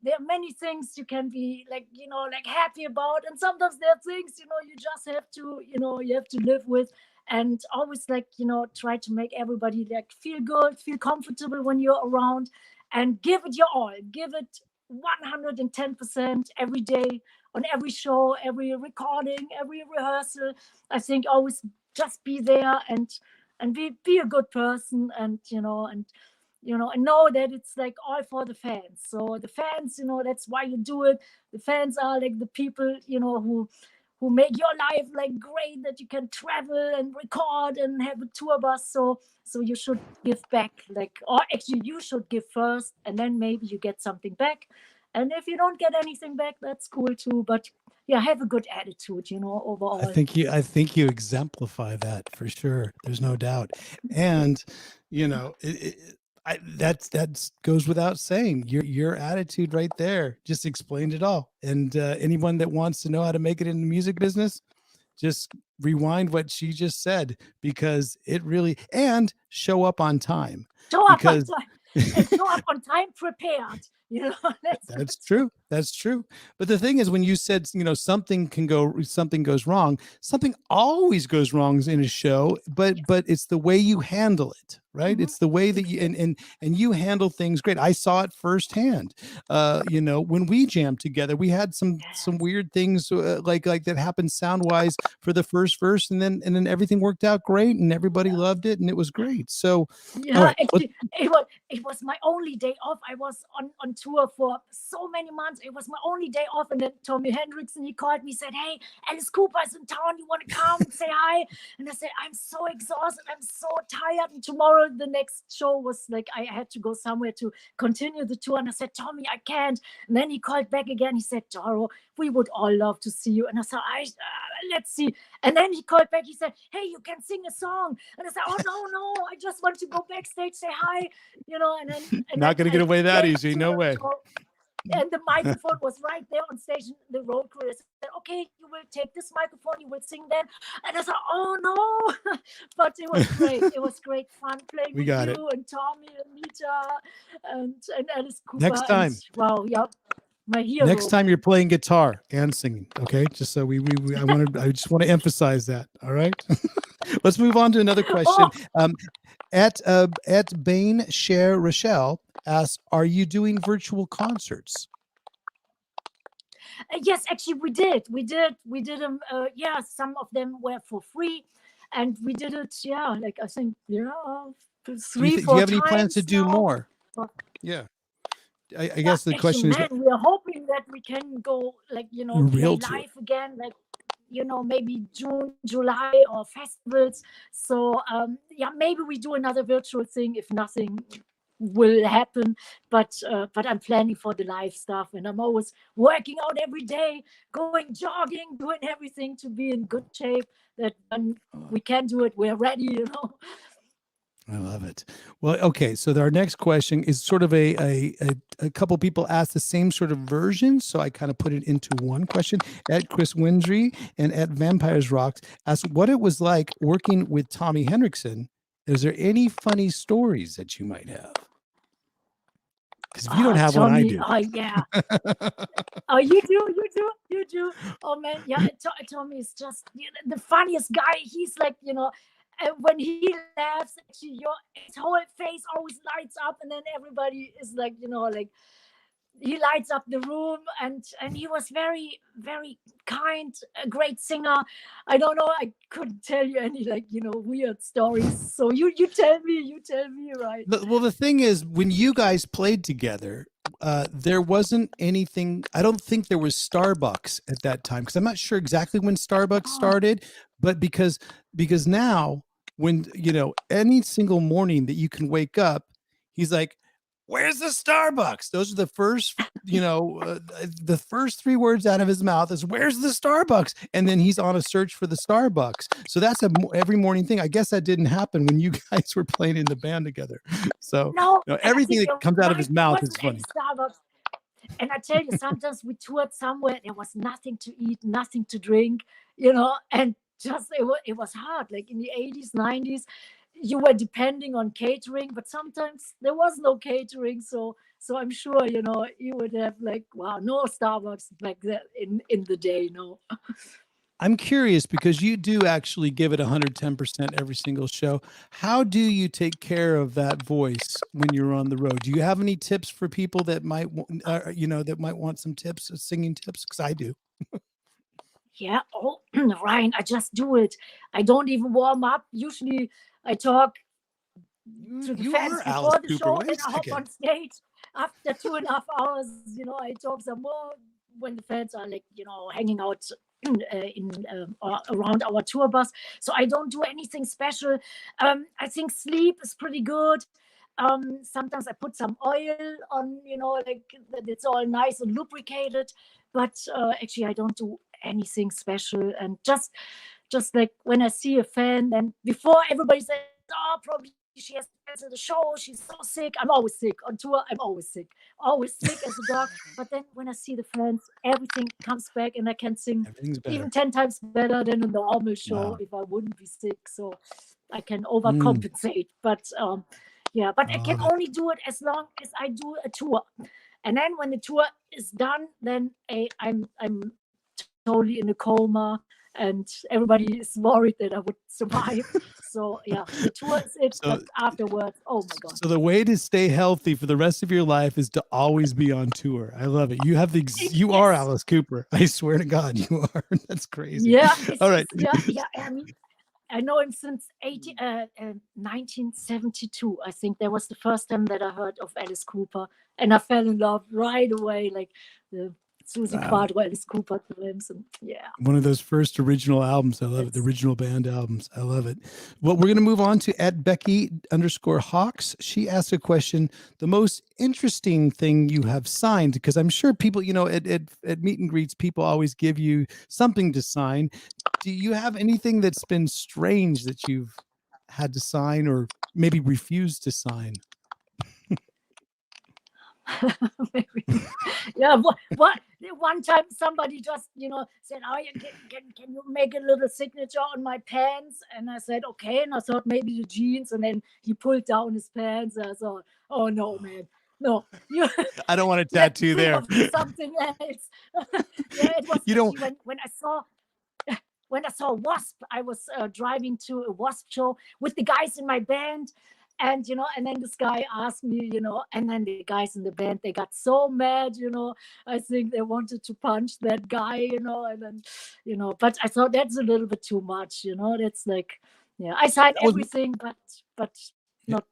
there are many things you can be like, like happy about. And sometimes there are things, you just have to, you have to live with. And always like, try to make everybody like feel good, feel comfortable when you're around, and give it your all. Give it 110% every day, on every show, every recording, every rehearsal. I think always just be there and be a good person, and and know that it's like all for the fans. So the fans, that's why you do it. The fans are like the people, who make your life like great, that you can travel and record and have a tour bus. So you should give back, like, or actually you should give first, and then maybe you get something back. And if you don't get anything back, that's cool too. But yeah, have a good attitude, overall. I think you exemplify that for sure. There's no doubt. And that goes without saying. Your attitude right there just explained it all. And anyone that wants to know how to make it in the music business, just rewind what she just said, because it really, and show up on time. Show up on time. And show up on time prepared. That's true. That's true. But the thing is, when you said, something goes wrong, something always goes wrong in a show, but it's the way you handle it, right? Mm-hmm. It's the way that you, and you handle things great. I saw it firsthand. When we jammed together, we had some weird things like that happened sound wise for the first verse, and then everything worked out great, and everybody loved it, and it was great. So right, actually, it was my only day off. I was on tour for so many months. It was my only day off, and then Tommy Hendrickson, he called me, said, "Hey, Alice Cooper's in town. You want to come and say hi?" And I said, "I'm so exhausted. I'm so tired." And tomorrow, the next show was like, I had to go somewhere to continue the tour. And I said, "Tommy, I can't." And then he called back again. He said, "Doro, we would all love to see you." And I said, let's see. And then he called back. He said, "Hey, you can sing a song." And I said, "Oh, no, I just want to go backstage, say hi." And then not going to get away that easy. No way. And the microphone was right there on stage. The road crew said, "Okay, you will take this microphone, you will sing then." And I said, "Oh no." But it was great. It was great fun playing with you and Tommy and Nita and Alice Cooper. Next time. Wow, yeah. My hero. Next time you're playing guitar and singing, okay? Just so I just want to emphasize that. All right. Let's move on to another question. At Bain Cher Rochelle asks, "Are you doing virtual concerts?" Yes, actually, we did. We did them. Some of them were for free, and we did it. Yeah, like I think, 3-4 times. Do you have any plans to do more? Yeah. I guess the question is, we are hoping that we can go, like, play live again, like, maybe June, July, or festivals. So maybe we do another virtual thing if nothing will happen. But I'm planning for the live stuff, and I'm always working out every day, going jogging, doing everything to be in good shape, that when we can do it, we're ready. I love it. Well, okay. So our next question is sort of a couple people asked the same sort of version. So I kind of put it into one question. At Chris Windry and at Vampires Rocks asked what it was like working with Tommy Hendrickson. Is there any funny stories that you might have? Because if you don't have Tommy, one, I do. Yeah. You do. Oh man, yeah. Tommy is just the funniest guy. He's like, when he laughs, actually, his whole face always lights up, and then everybody is like, like, he lights up the room. And he was very, very kind, a great singer. I don't know, I couldn't tell you any, like, weird stories. So you tell me, right? Well, the thing is, when you guys played together, there wasn't anything. I don't think there was Starbucks at that time, because I'm not sure exactly when Starbucks started, but because now, when any single morning that you can wake up, he's like, "Where's the Starbucks?" Those are the first, the first 3 words out of his mouth is, "Where's the Starbucks?" And then he's on a search for the Starbucks. So that's every morning thing. I guess that didn't happen when you guys were playing in the band together. So everything that comes out of his mouth is funny. Starbucks. And I tell you, sometimes we toured somewhere, there was nothing to eat, nothing to drink, and just it was hard. Like in the 80s, 90s, you were depending on catering, but sometimes there was no catering. So I'm sure, you would have like, wow, no Starbucks back then in the day, no. I'm curious because you do actually give it 110% every single show. How do you take care of that voice when you're on the road? Do you have any tips for people that might, that might want some tips, singing tips? Because I do. Yeah. Oh, Ryan, I just do it. I don't even warm up. Usually I talk to the You fans are Alice before the Cooper. show, Wait then a I hop second. on stage after 2.5 hours. I talk some more when the fans are like, hanging out around our tour bus. So I don't do anything special. I think sleep is pretty good. Sometimes I put some oil on, like that it's all nice and lubricated. But actually, I don't do anything special. And just like when I see a fan, then before everybody says, "Oh, probably she has canceled the show. She's so sick." I'm always sick on tour. I'm always sick as a dog. But then when I see the fans, everything comes back, and I can sing Everything's better. even 10 times better than a normal show Wow. if I wouldn't be sick. So I can Mm. overcompensate. But but I can love it. only do it as long as I do a tour. And then when the tour is done, then I'm totally in a coma, and everybody is worried that I would survive. So yeah, the tour is it, So- but afterwards, oh my God. So the way to stay healthy for the rest of your life is to always be on tour. I love it. You have you are Yes. Alice Cooper. I swear to God, you are. That's crazy. Yeah. All right. Yeah. I mean, I know him since 1972. I think that was the first time that I heard of Alice Cooper, and I fell in love right away, like the Susie Wow. Quadro, Alice Cooper films, and yeah. One of those first original albums. I love it. The original band albums. I love it. Well, we're going to move on to @Becky_Hawks. She asked a question. The most interesting thing you have signed, because I'm sure people, at meet and greets, people always give you something to sign. Do you have anything that's been strange that you've had to sign or maybe refused to sign? Yeah, what one time somebody just said, "Oh, can you make a little signature on my pants?" And I said, "Okay." And I thought maybe the jeans, and then he pulled down his pants, and I thought, "Oh no, man, no, you I don't want a let's tattoo think there. of something else." Yeah, it was You don't- actually when I saw W.A.S.P, I was driving to a W.A.S.P show with the guys in my band. And then this guy asked me, and then the guys in the band, they got so mad, I think they wanted to punch that guy, and then, but I thought that's a little bit too much, that's like, yeah, I signed That was- everything, but not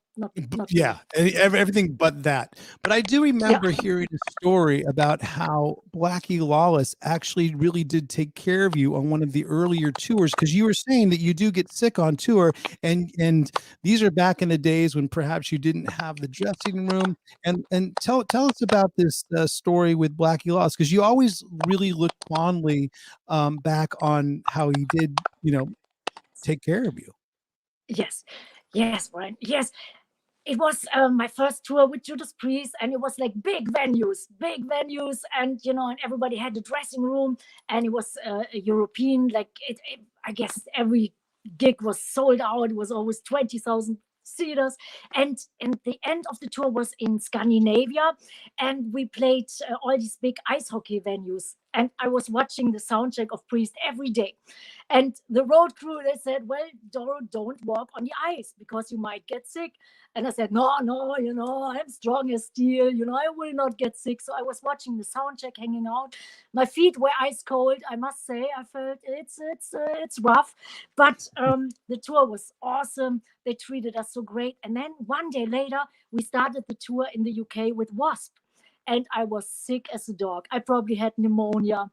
Yeah, everything but that. But I do remember hearing a story about how Blackie Lawless actually really did take care of you on one of the earlier tours, because you were saying that you do get sick on tour, and these are back in the days when perhaps you didn't have the dressing room. And tell us about this story with Blackie Lawless, because you always really look fondly back on how he did, take care of you. Yes, Brian, yes. It was my first tour with Judas Priest, and it was like big venues, and and everybody had a dressing room, and it was a European, like I guess every gig was sold out. It was always 20,000 seaters, and the end of the tour was in Scandinavia, and we played all these big ice hockey venues, and I was watching the soundcheck of Priest every day. And the road crew, they said, "Well, Doro, don't walk on the ice because you might get sick." And I said, no, I'm strong as steel. I will not get sick. So I was watching the sound check, hanging out. My feet were ice cold. I must say, I felt it's rough, but the tour was awesome. They treated us so great. And then one day later, we started the tour in the UK with W.A.S.P, and I was sick as a dog. I probably had pneumonia.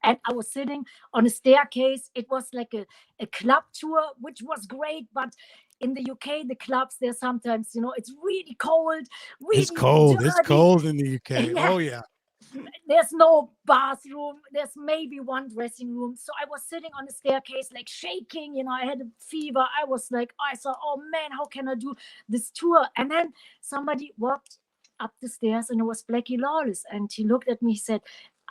And I was sitting on a staircase. It was like a club tour, which was great. But in the UK, the clubs, they're sometimes, it's really cold. Really It's cold. dirty. It's cold in the UK. Yeah. Oh, yeah. There's no bathroom. There's maybe one dressing room. So I was sitting on the staircase, like shaking. I had a fever. I was like, I thought, oh man, how can I do this tour? And then somebody walked up the stairs, and it was Blackie Lawless. And he looked at me, he said,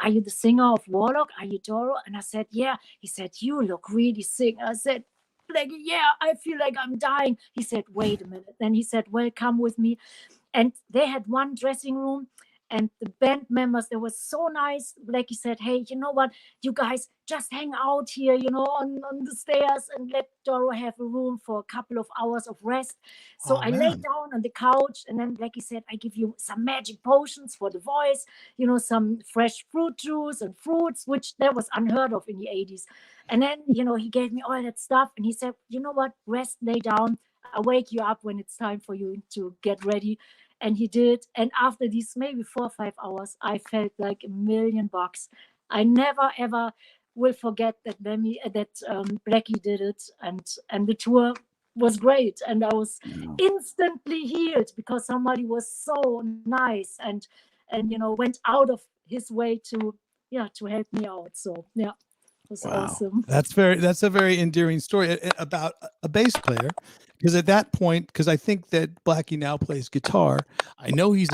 "Are you the singer of Warlock? Are you Doro?" And I said, "Yeah." He said, "You look really sick." I said, Blackie, yeah, I feel like I'm dying. He said, wait a minute. Then he said, well, come with me. And they had one dressing room, and the band members, they were so nice. Blackie said, hey, you know what? You guys just hang out here, on the stairs and let Doro have a room for a couple of hours of rest. So I laid down on the couch, and then Blackie said, I give you some magic potions for the voice, some fresh fruit juice and fruits, which that was unheard of in the 80s. And then, he gave me all that stuff, and he said, you know what? Rest, lay down. I'll wake you up when it's time for you to get ready. And he did. And after these maybe 4 or 5 hours, I felt like $1,000,000. I never, ever will forget that Blackie did it. And the tour was great. And I was instantly healed because somebody was so nice and went out of his way to help me out. So, yeah. It was awesome. That's a very endearing story about a bass player. Because at that point, because I think that Blackie now plays guitar. I know he's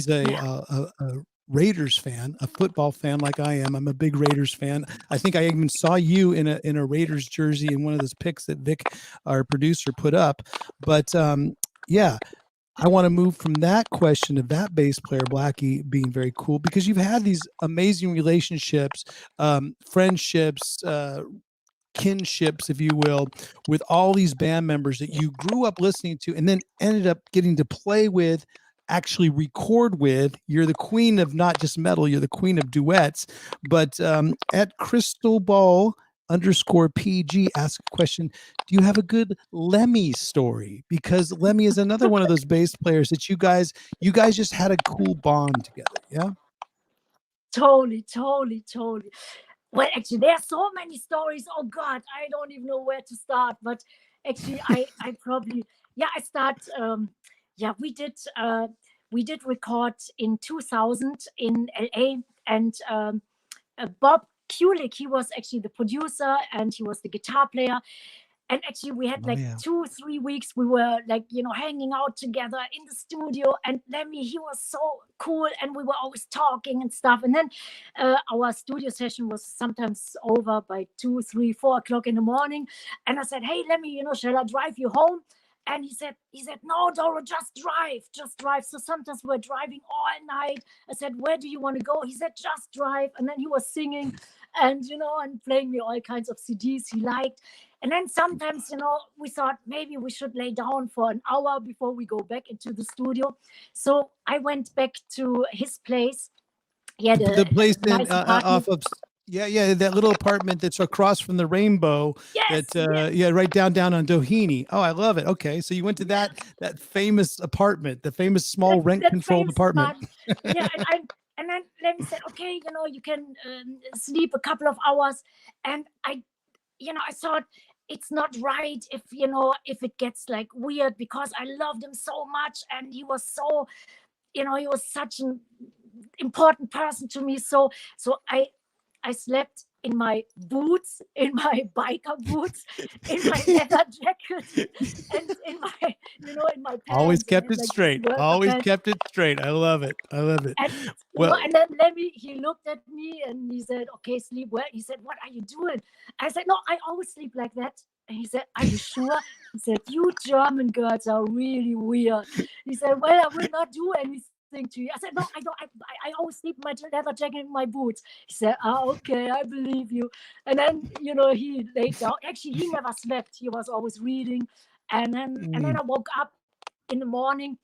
a Raiders fan, a football fan like I am. I'm a big Raiders fan. I think I even saw you in a Raiders jersey in one of those pics that Vic, our producer, put up. But yeah, I want to move from that question of that bass player, Blackie, being very cool, because you've had these amazing relationships, friendships, kinships, if you will, with all these band members that you grew up listening to and then ended up getting to play with, actually record with. You're the queen of not just metal, you're the queen of duets. But at Crystal Ball _PG ask a question, do you have a good Lemmy story? Because Lemmy is another one of those bass players that you guys just had a cool bond together. Yeah. Totally. Well, actually, there are so many stories. Oh God, I don't even know where to start. But actually, I probably, I start. We did record in 2000 in LA, and Bob Kulick, he was actually the producer and he was the guitar player. And actually, we had 2-3 weeks. We were hanging out together in the studio. And Lemmy, he was so cool, and we were always talking and stuff. And then our studio session was sometimes over by 2, 3, 4 o'clock in the morning. And I said, "Hey, Lemmy, shall I drive you home?" And he said, "No, Doro, just drive." So sometimes we're driving all night. I said, "Where do you want to go?" He said, "Just drive." And then he was singing and playing me all kinds of CDs he liked. And then sometimes, we thought maybe we should lay down for an hour before we go back into the studio. So I went back to his place. He had the place nice off of that little apartment that's across from the Rainbow. Yes, right down on Doheny. Oh, I love it. Okay, so you went to that famous apartment, the famous small rent controlled apartment. Yeah, and then Lemmy said, "Okay, you can sleep a couple of hours." And I thought, it's not right if it gets weird, because I loved him so much and he was so, he was such an important person to me. So I slept in my boots, in my biker boots, in my leather jacket, and in my pants. Always kept it straight. Kept it straight. I love it. And, and then Lemmy, he looked at me and he said, "Okay, sleep well." He said, "What are you doing?" I said, "No, I always sleep like that." And he said, "Are you sure?" He said, "You German girls are really weird." He said, "Well, I will not do anything to you." I said, "No, I don't. I always sleep in my leather jacket and my boots." He said, "Okay, I believe you." And then, he laid down. Actually, he never slept. He was always reading. And then I woke up in the morning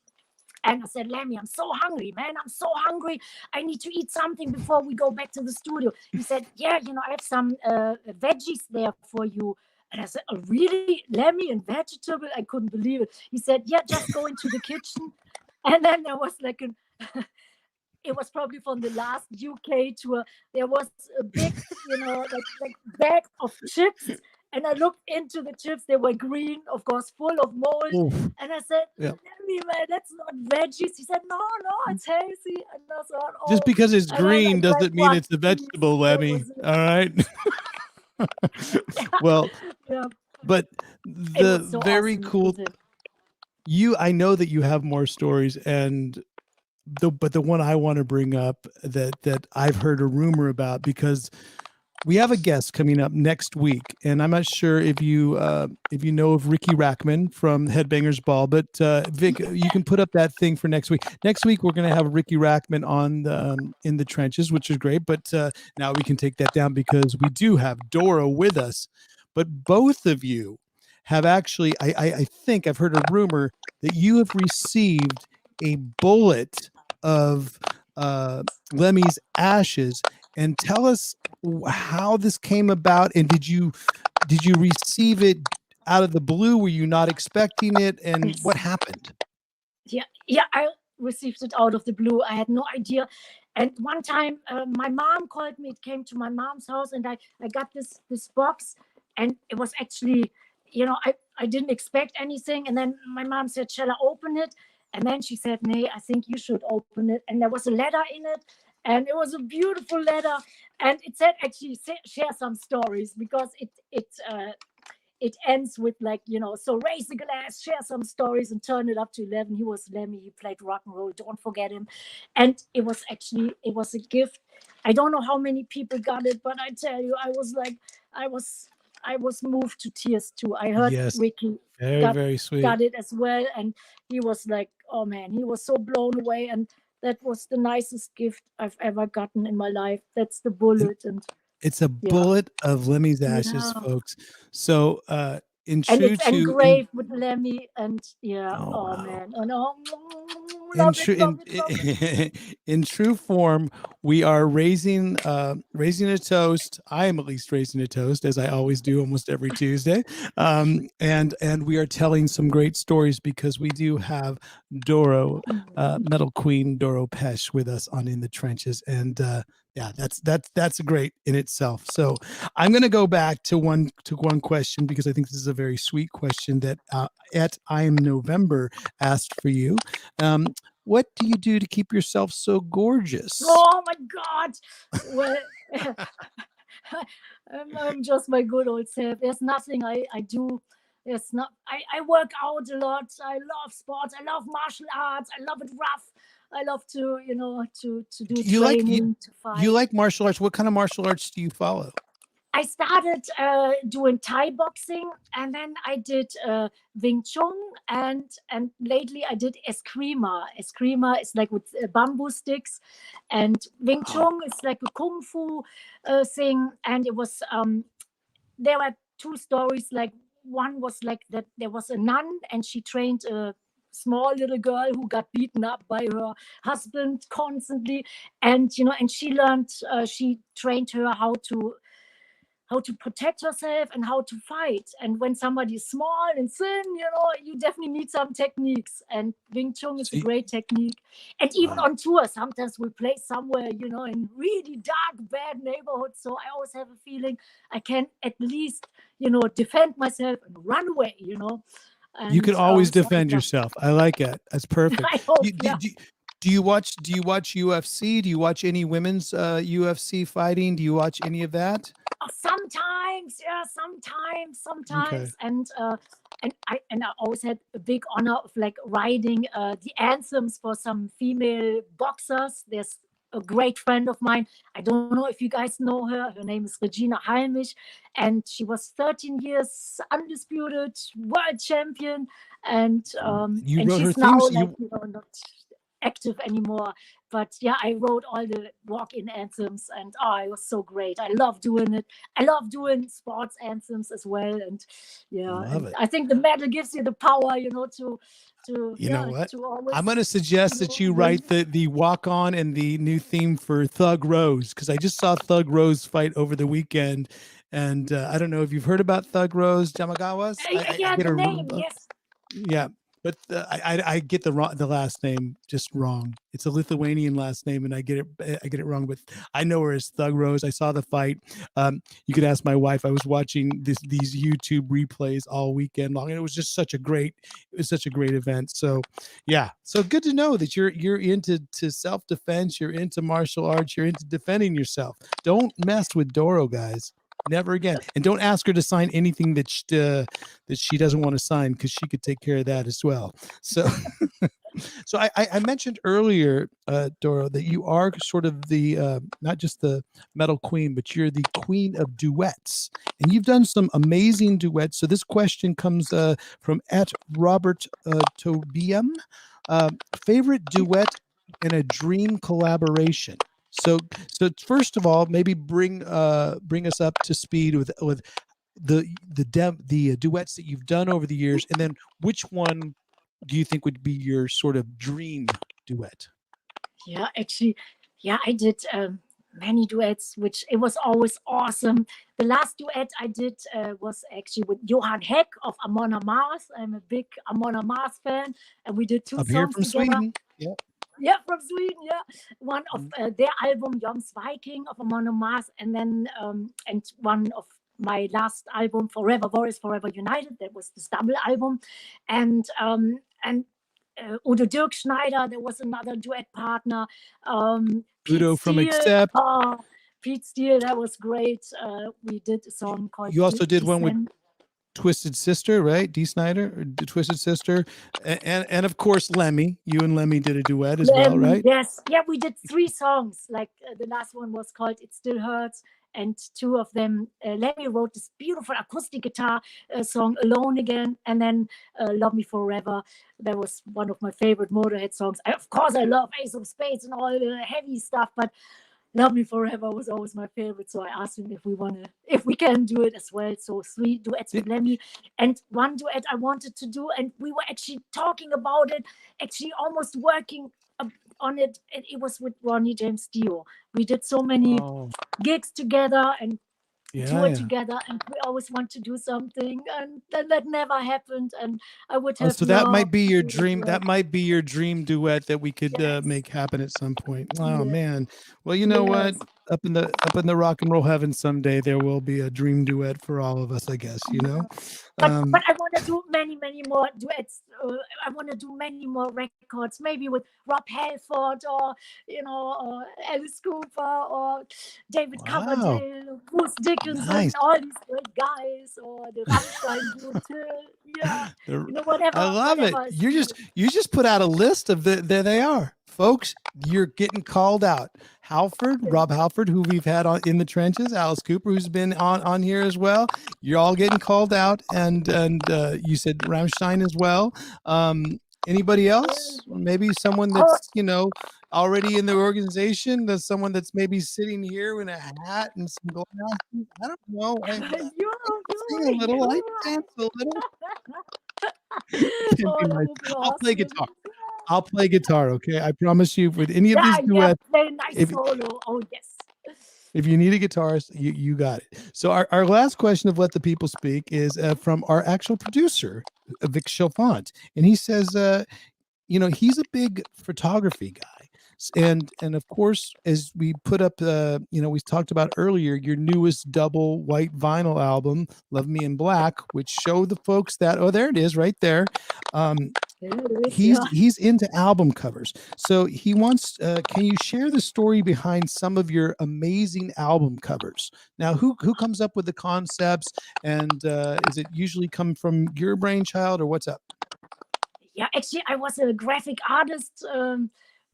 and I said, "Lemmy, I'm so hungry, man. I'm so hungry. I need to eat something before we go back to the studio." He said, "Yeah, I have some veggies there for you." And I said, "Oh, really? Lemmy and vegetable?" I couldn't believe it. He said, "Yeah, just go into the kitchen." And then there was it was probably from the last UK tour. There was a big, bag of chips. And I looked into the chips. They were green, of course, full of mold. Oof. And I said, "Lemmy, man, that's not veggies." He said, "No, it's healthy." And I thought, just because it's green doesn't mean it's a vegetable, Lemmy. All right. Well, but the so very awesome, cool. I know that you have more stories, and but the one I want to bring up that I've heard a rumor about, because we have a guest coming up next week, and I'm not sure if you know of Ricky Rackman from Headbangers Ball, but Vic, you can put up that thing for next week. Next week we're going to have Ricky Rackman on the, in the trenches, which is great. But now we can take that down because we do have Doro with us. But both of you have actually, I think I've heard a rumor that you have received a bullet of Lemmy's ashes. And tell us how this came about, and did you receive it out of the blue? Were you not expecting it, and Yes. what happened? Yeah, I received it out of the blue. I had no idea. And one time, my mom called me. It came to my mom's house, and I got this box, and it was actually, I didn't expect anything. And then my mom said, "Shall I open it?" And then she said, "Nay, I think you should open it." And there was a letter in it, and it was a beautiful letter, and it said actually share some stories, because it ends with like, so raise the glass, share some stories, and turn it up to 11. He was Lemmy. He played rock and roll. Don't forget him. And it was a gift. I don't know how many people got it, but I tell you, I was moved to tears too. I heard Ricky very sweet. got it as well, and he was like, oh man, he was so blown away, and that was the nicest gift I've ever gotten in my life. That's the bullet, and it's a bullet of Lemmy's ashes, folks. So and it's engraved with Lemmy, and wow. Man, in true form, we are raising a toast. I am at least raising a toast, as I always do almost every Tuesday, and we are telling some great stories, because we do have Doro, Metal Queen Doro Pesch, with us on In the Trenches, and yeah, that's great in itself. So I'm going to go back to one question, because I think this is a very sweet question that at I Am November asked for you. What do you do to keep yourself so gorgeous? Oh my God! Well, I'm just my good old self. There's nothing I do. There's not. I work out a lot. I love sports. I love martial arts. I love it rough. I love to, to do training, to fight. You like martial arts? What kind of martial arts do you follow? I started doing Thai boxing, and then I did Wing Chun, and lately I did Eskrima. Eskrima is like with bamboo sticks, and Wing Chun is like a kung fu thing. And it was there were two stories. Like, one was like that there was a nun, and she trained a small little girl who got beaten up by her husband constantly, and and she learned, she trained her how to protect herself and how to fight. And when somebody is small and thin, you definitely need some techniques. And Wing Chun is a great technique. And even on tour, sometimes we play somewhere, in really dark, bad neighborhoods. So I always have a feeling I can at least, defend myself and run away, And, you can always defend yourself. I like it. That's perfect. I hope, Do you watch UFC? Do you watch any women's UFC fighting? Do you watch any of that? Sometimes, okay. And I always had a big honor of like writing the anthems for some female boxers. There's a great friend of mine. I don't know if you guys know her. Her name is Regina Halmich, and she was 13 years undisputed world champion. And you and wrote she's her now themes? not active anymore. But yeah, I wrote all the walk-in anthems, and it was so great. I love doing it. I love doing sports anthems as well. And I think the medal gives you the power, to know what? to always, I'm going to suggest that you write the walk-on and the new theme for Thug Rose, because I just saw Thug Rose fight over the weekend, and I don't know if you've heard about Thug Rose Yamagawas. Yes. Yeah, but I get the last name just wrong. It's a Lithuanian last name, and I get it wrong. But I know her as Thug Rose. I saw the fight. You could ask my wife. I was watching these YouTube replays all weekend long, and it was just such a great event. So yeah, so good to know that you're into self-defense. You're into martial arts. You're into defending yourself. Don't mess with Doro, guys. Never again. And don't ask her to sign anything that she doesn't want to sign, because she could take care of that as well. So So I mentioned earlier, Doro, that you are sort of the not just the metal queen, but you're the queen of duets, and you've done some amazing duets. So this question comes from at Robert Tobiam. Favorite duet in a dream collaboration. So first of all, maybe bring us up to speed with the duets that you've done over the years, and then which one do you think would be your sort of dream duet? Yeah, actually, yeah, I did many duets, which it was always awesome. The last duet I did was actually with Johann Heck of Amon Amarth. I'm a big Amon Amarth fan, and we did two Up here songs from together. Sweden. Yeah. Yeah, from Sweden. Yeah, one of their album Joms Viking of Amon Amarth, and then and one of my last album Forever Warriors Forever United. That was this double album, and Udo Dirk Schneider, there was another duet partner. Pete Udo from Steele, Accept. Pete Steele, that was great. We did a song called You also did one with Descend. Twisted Sister, right? Dee Snider, or Twisted Sister, and of course Lemmy. You and Lemmy did a duet as well, right? Yes, yeah, we did 3 songs. Like the last one was called "It Still Hurts," and 2 of them, Lemmy wrote this beautiful acoustic guitar song "Alone Again," and then "Love Me Forever." That was one of my favorite Motorhead songs. Of course, I love Ace of Spades and all the heavy stuff, but "Love Me Forever" was always my favorite. So I asked him if we can do it as well. So 3 duets with Lemmy, and 1 duet I wanted to do, and we were actually talking about it, actually almost working on it. It was with Ronnie James Dio. We did so many gigs together and toured together, and we always want to do something, and then that never happened. And I would have. So that might be your dream. That might be your dream duet that we could make happen at some point. Oh man. Well, you know what? Up in the rock and roll heaven someday, there will be a dream duet for all of us, I guess. You know. But I want to do many more duets. I want to do many more records, maybe with Rob Halford or or Alice Cooper or David Coverdale, Bruce Dickinson, all these great guys, or the Rammstein group too. Yeah, whatever. I love whatever it. You just put out a list of there they are. Folks, you're getting called out. Rob Halford, who we've had in the trenches, Alice Cooper, who's been on here as well. You're all getting called out, and you said Rammstein as well. Anybody else? Maybe someone that's already in the organization. There's someone that's maybe sitting here in a hat and some glasses. I don't know. I sing a little. I dance a little. I'll play guitar. Okay, I promise you. With any of these duets, play nice solo. Oh yes. If you need a guitarist, you got it. So our last question of Let the People Speak is from our actual producer, Vic Chalfant, and he says, he's a big photography guy. And of course, as we put up, we talked about earlier, your newest double white vinyl album, Love Me in Black, which showed the folks that, there it is right there. He's into album covers. So he wants, can you share the story behind some of your amazing album covers? Now, who comes up with the concepts, and is it usually come from your brainchild, or what's up? Yeah, actually, I was a graphic artist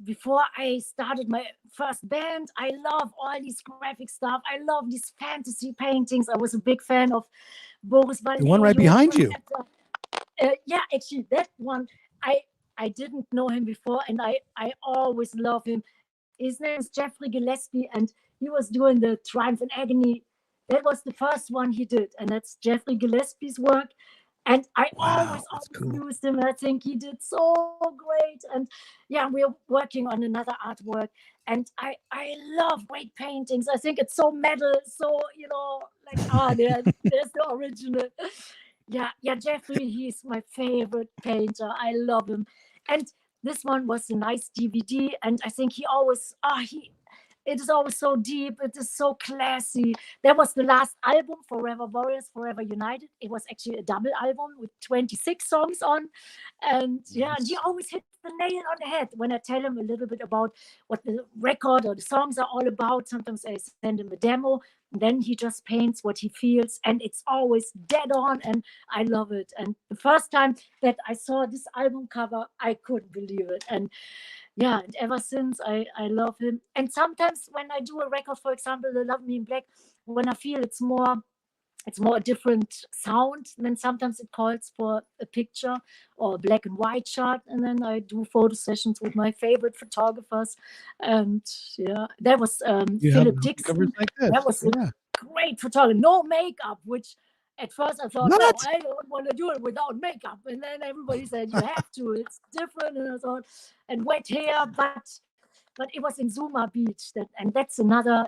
before I started my first band. I love all this graphic stuff. I love these fantasy paintings. I was a big fan of Boris Vallejo. The one right behind you. Yeah, actually, that one, I didn't know him before, and I always love him. His name is Jeffrey Gillespie, and he was doing the Triumph and Agony. That was the first one he did, and that's Jeffrey Gillespie's work. And I always used him. I think he did so great. And yeah, we're working on another artwork. And I love great paintings. I think it's so metal. So, there's the original. Yeah, Jeffrey, he's my favorite painter. I love him. And this one was a nice DVD. And I think he always, it is always so deep. It is so classy. That was the last album, Forever Warriors, Forever United. It was actually a double album with 26 songs on. And and he always hit the nail on the head when I tell him a little bit about what the record or the songs are all about. Sometimes I send him a demo. then he just paints what he feels, and it's always dead on, and I love it. And the first time that I saw this album cover, I couldn't believe it. And yeah, and ever since I love him. And sometimes when I do a record, for example, the Love Me in Black, when I feel it's more a different sound, then sometimes it calls for a picture or a black and white shot, and then I do photo sessions with my favorite photographers. And yeah, that was Philip Dixon. Like this. That was a great photographer, no makeup, which at first I thought, no, I don't want to do it without makeup. And then everybody said, you have to, it's different. And I thought, and wet hair, but it was in Zuma Beach, and that's another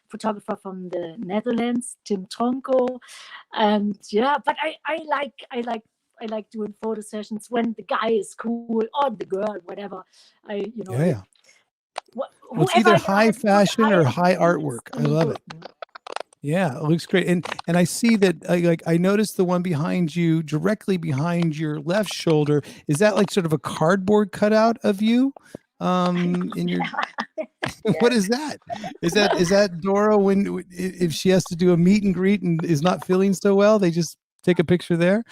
photographer from the Netherlands, Tim Tronco. And yeah, but I like doing photo sessions when the guy is cool or the girl, whatever. It's either high fashion or high artwork. I love it. Yeah, it looks great. And I see that I noticed the one behind you, directly behind your left shoulder. Is that like sort of a cardboard cutout of you? In your what is that? Is that Doro when if she has to do a meet and greet and is not feeling so well, they just take a picture there?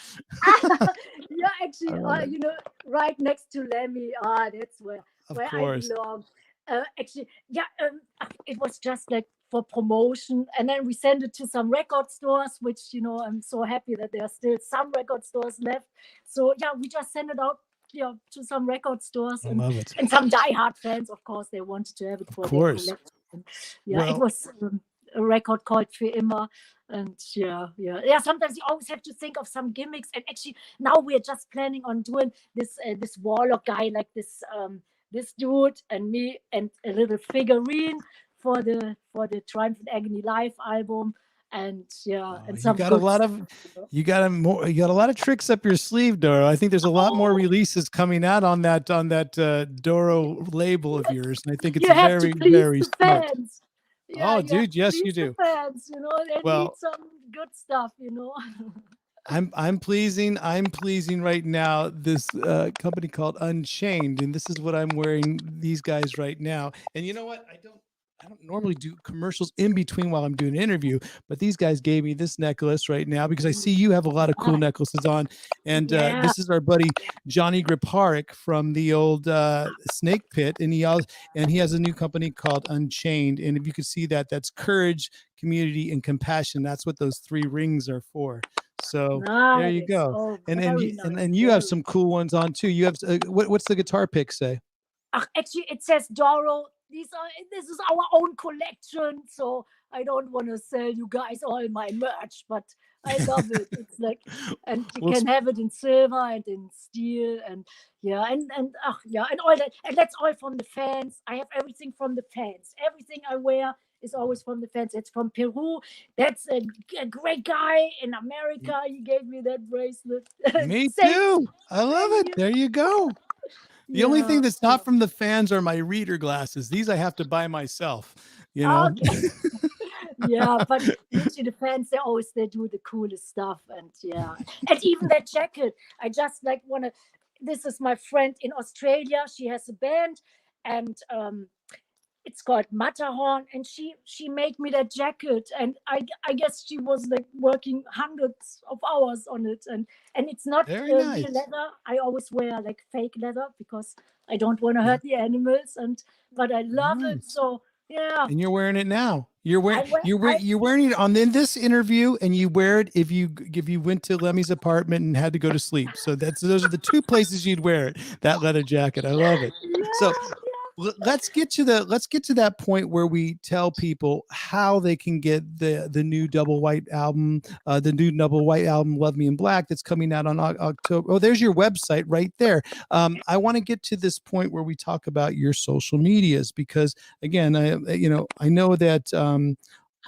Yeah, actually, right next to Lemmy. That's where I belong. Actually, yeah, it was just like for promotion, and then we sent it to some record stores, which I'm so happy that there are still some record stores left. So yeah, we just sent it out to some record stores, and some diehard fans, of course, they wanted to have it for their collection. Yeah, it was a record called Für immer. And yeah. Sometimes you always have to think of some gimmicks. And actually, now we're just planning on doing this Warlock guy, like this dude and me, and a little figurine for the Triumph and Agony Live album. And and some you got a lot of tricks up your sleeve, Doro. I think there's a lot more releases coming out on that Doro label of yours, and I think it's very, very smart. Dude, yes, you do. Fans, they need some good stuff, I'm pleasing right now this company called Unchained, and this is what I'm wearing these guys right now. And you know what? I don't normally do commercials in between while I'm doing an interview, but these guys gave me this necklace right now because I see you have a lot of cool necklaces on. And this is our buddy Johnny Griparik from the old Snake Pit, and he has a new company called Unchained. And if you can see that, that's courage, community, and compassion. That's what those 3 rings are for. So there you go. And you have some cool ones on too. You have what's the guitar pick say? Actually, it says Doro. This is our own collection, so I don't want to sell you guys all my merch, but I love it. It's like, and you can have it in silver and in steel, and and all that, and that's all from the fans. I have everything from the fans. Everything I wear is always from the fans. It's from Peru. That's a great guy in America. He gave me that bracelet. Me too. I love it. There you go. The only thing that's not from the fans are my reader glasses. These I have to buy myself, Okay. Yeah, but usually the fans, they do the coolest stuff. And and even that jacket, I just want to, this is my friend in Australia. She has a band, and it's called Matterhorn, and she made me that jacket, and I guess she was working hundreds of hours on it, and it's not real leather. I always wear fake leather because I don't want to hurt the animals, but I love it. So yeah. And you're wearing it now. You're wearing it in this interview, and you wear it if you went to Lemmy's apartment and had to go to sleep. So those are the 2 places you'd wear it. That leather jacket. I love it. So let's get to that point where we tell people how they can get the new double white album, Love Me in Black, that's coming out on October. Oh, there's your website right there. I want to get to this point where we talk about your social medias, because again, I know that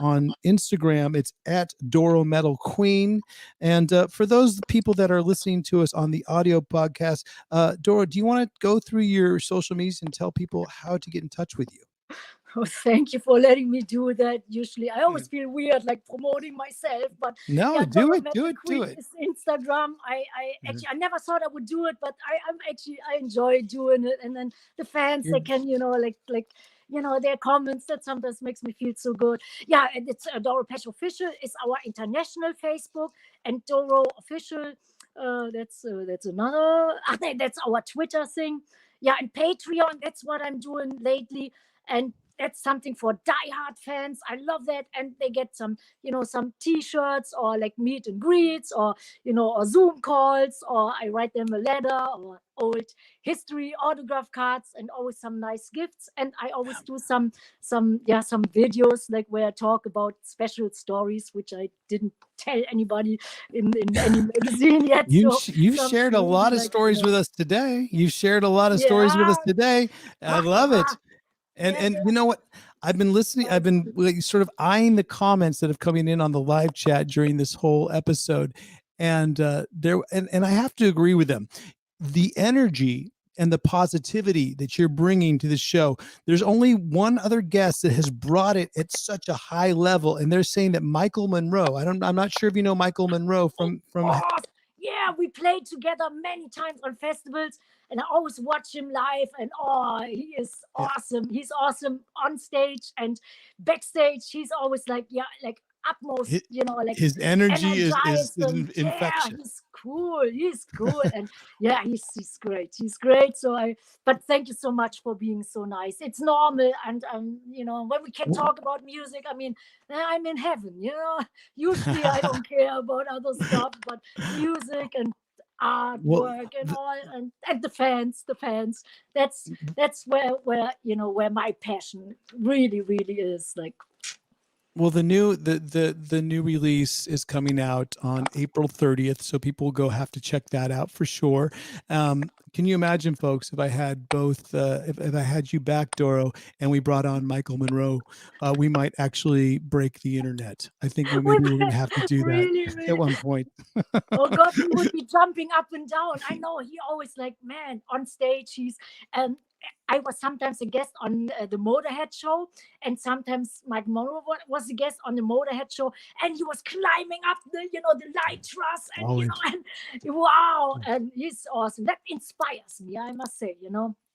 on Instagram, it's at Doro Metal Queen. And for those people that are listening to us on the audio podcast, Doro, do you want to go through your social medias and tell people how to get in touch with you? Oh, thank you for letting me do that. Usually, I always feel weird promoting myself, but no, do it. It's Instagram. I never thought I would do it, but I enjoy doing it. And then the fans, they can their comments. That sometimes makes me feel so good. Yeah, and it's Doro Pesch Official is our international Facebook, and Doro Official. That's another. I think that's our Twitter thing. Yeah, and Patreon. That's what I'm doing lately, and that's something for diehard fans. I love that, and they get some T-shirts or like meet and greets, or or Zoom calls, or I write them a letter, or old history autograph cards, and always some nice gifts. And I always do some videos like where I talk about special stories which I didn't tell anybody in any magazine yet. You've shared a lot of stories with us today. You've shared a lot of stories with us today. I love it. And you know what? I've been listening. I've been like, sort of eyeing the comments that have coming in on the live chat during this whole episode, and I have to agree with them. The energy and the positivity that you're bringing to the show. There's only one other guest that has brought it at such a high level, and they're saying that Michael Monroe. I'm not sure if you know Michael Monroe from. Yeah, we played together many times on festivals, and I always watch him live, and he is awesome. He's awesome on stage and backstage. He's always like utmost, like his energy is He's infectious. cool. And he's great. But thank you so much for being so nice. It's normal. And when we can talk about music, I mean, I'm in heaven, usually I don't care about other stuff, but music and artwork and all, and the fans, that's where my passion really is, like. Well, the new release is coming out on April 30th, so people will have to check that out for sure. Can you imagine, folks, if I had both, if I had you back, Doro, and we brought on Michael Monroe, we might actually break the internet. I think we're going to have to do that really? At one point. Oh God, he would be jumping up and down. I know, he always on stage, he's I was sometimes a guest on the Motorhead show, and sometimes Mike Monroe was a guest on the Motorhead show, and he was climbing up the light truss, and and wow, and he's awesome. That inspires me, I must say.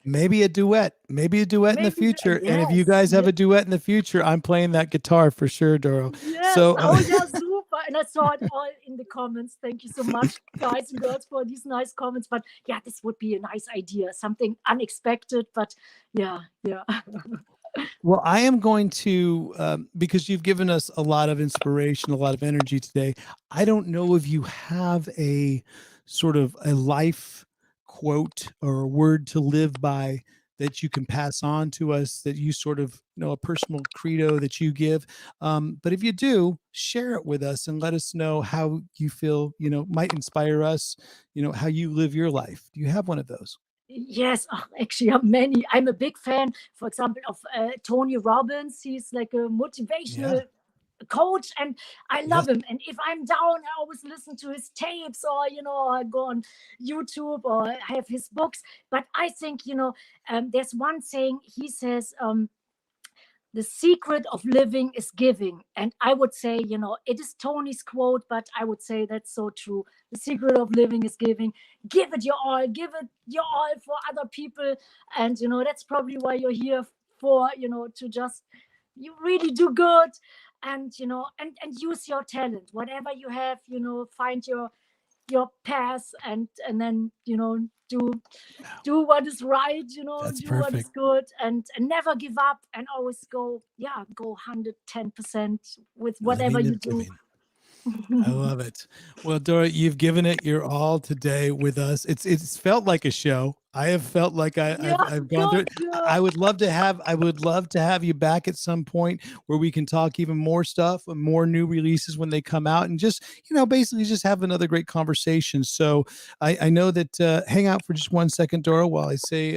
Maybe a duet in the future. Yes, and if you guys have a duet in the future, I'm playing that guitar for sure, Doro. Yes. So, super. And I saw it all in the comments. Thank you so much, guys and girls, for these nice comments. But this would be a nice idea, something unexpected, but yeah. Well, I am going to, because you've given us a lot of inspiration, a lot of energy today. I don't know if you have a sort of a life quote or a word to live by that you can pass on to us, that you sort of a personal credo that you give. But if you do, share it with us and let us know how you feel, might inspire us, how you live your life. Do you have one of those? Yes, actually, many. I'm a big fan, for example, of Tony Robbins. He's like a motivational coach, and I love him. And if I'm down, I always listen to his tapes, or I go on YouTube, or I have his books. But I think there's one saying he says, the secret of living is giving. And I would say, it is Tony's quote, but I would say that's so true. The secret of living is giving. Give it your all for other people. And that's probably why you're here for, to just you really do good. And and use your talent, whatever you have, find your path, and then do what is right, That's do perfect. what is good, and never give up, and always go 110% with whatever you do. I love it. Well, Doro, you've given it your all today with us. It's felt like a show. I have felt like I've gone through it. I would love to have you back at some point where we can talk even more stuff and more new releases when they come out, and just basically just have another great conversation. So I know that hang out for just 1 second, Doro, while I say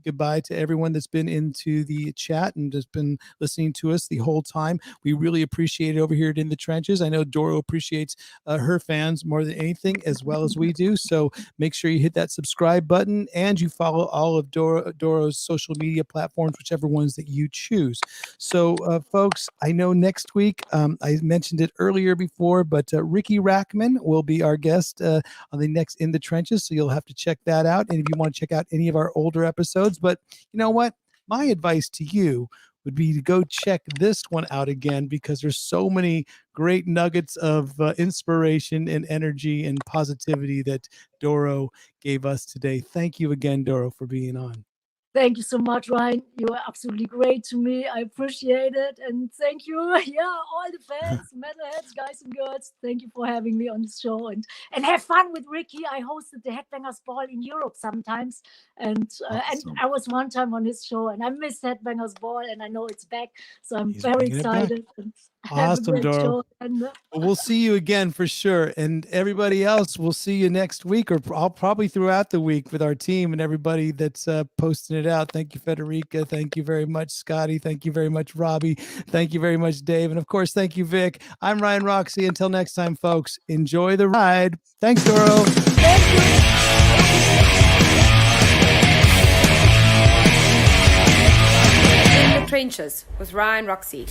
goodbye to everyone that's been into the chat and just been listening to us the whole time. We really appreciate it over here at In the Trenches. I know Doro appreciates her fans more than anything, as well as we do. So make sure you hit that subscribe button, and you follow all of Doro's social media platforms, whichever ones that you choose. So, folks, I know next week, I mentioned it earlier before, but Ricky Rackman will be our guest on the next In the Trenches, so you'll have to check that out. And if you want to check out any of our older episodes, but you know what? My advice to you would be to go check this one out again, because there's so many great nuggets of inspiration and energy and positivity that Doro gave us today. Thank you again, Doro, for being on. Thank you so much, Ryan. You are absolutely great to me. I appreciate it. And thank you, all the fans, metalheads, guys and girls. Thank you for having me on the show. And have fun with Ricky. I hosted the Headbangers Ball in Europe sometimes. And I was one time on his show, and I missed Headbangers Ball, and I know it's back. So I'm very excited. Awesome, Doro. Well, we'll see you again for sure. And everybody else, we'll see you next week, or I'll probably throughout the week with our team and everybody that's posting it out. Thank you, Federica. Thank you very much, Scotty. Thank you very much, Robbie. Thank you very much, Dave. And of course, thank you, Vic. I'm Ryan Roxie. Until next time, folks, enjoy the ride. Thanks, Doro. Thank you. In the Trenches with Ryan Roxie.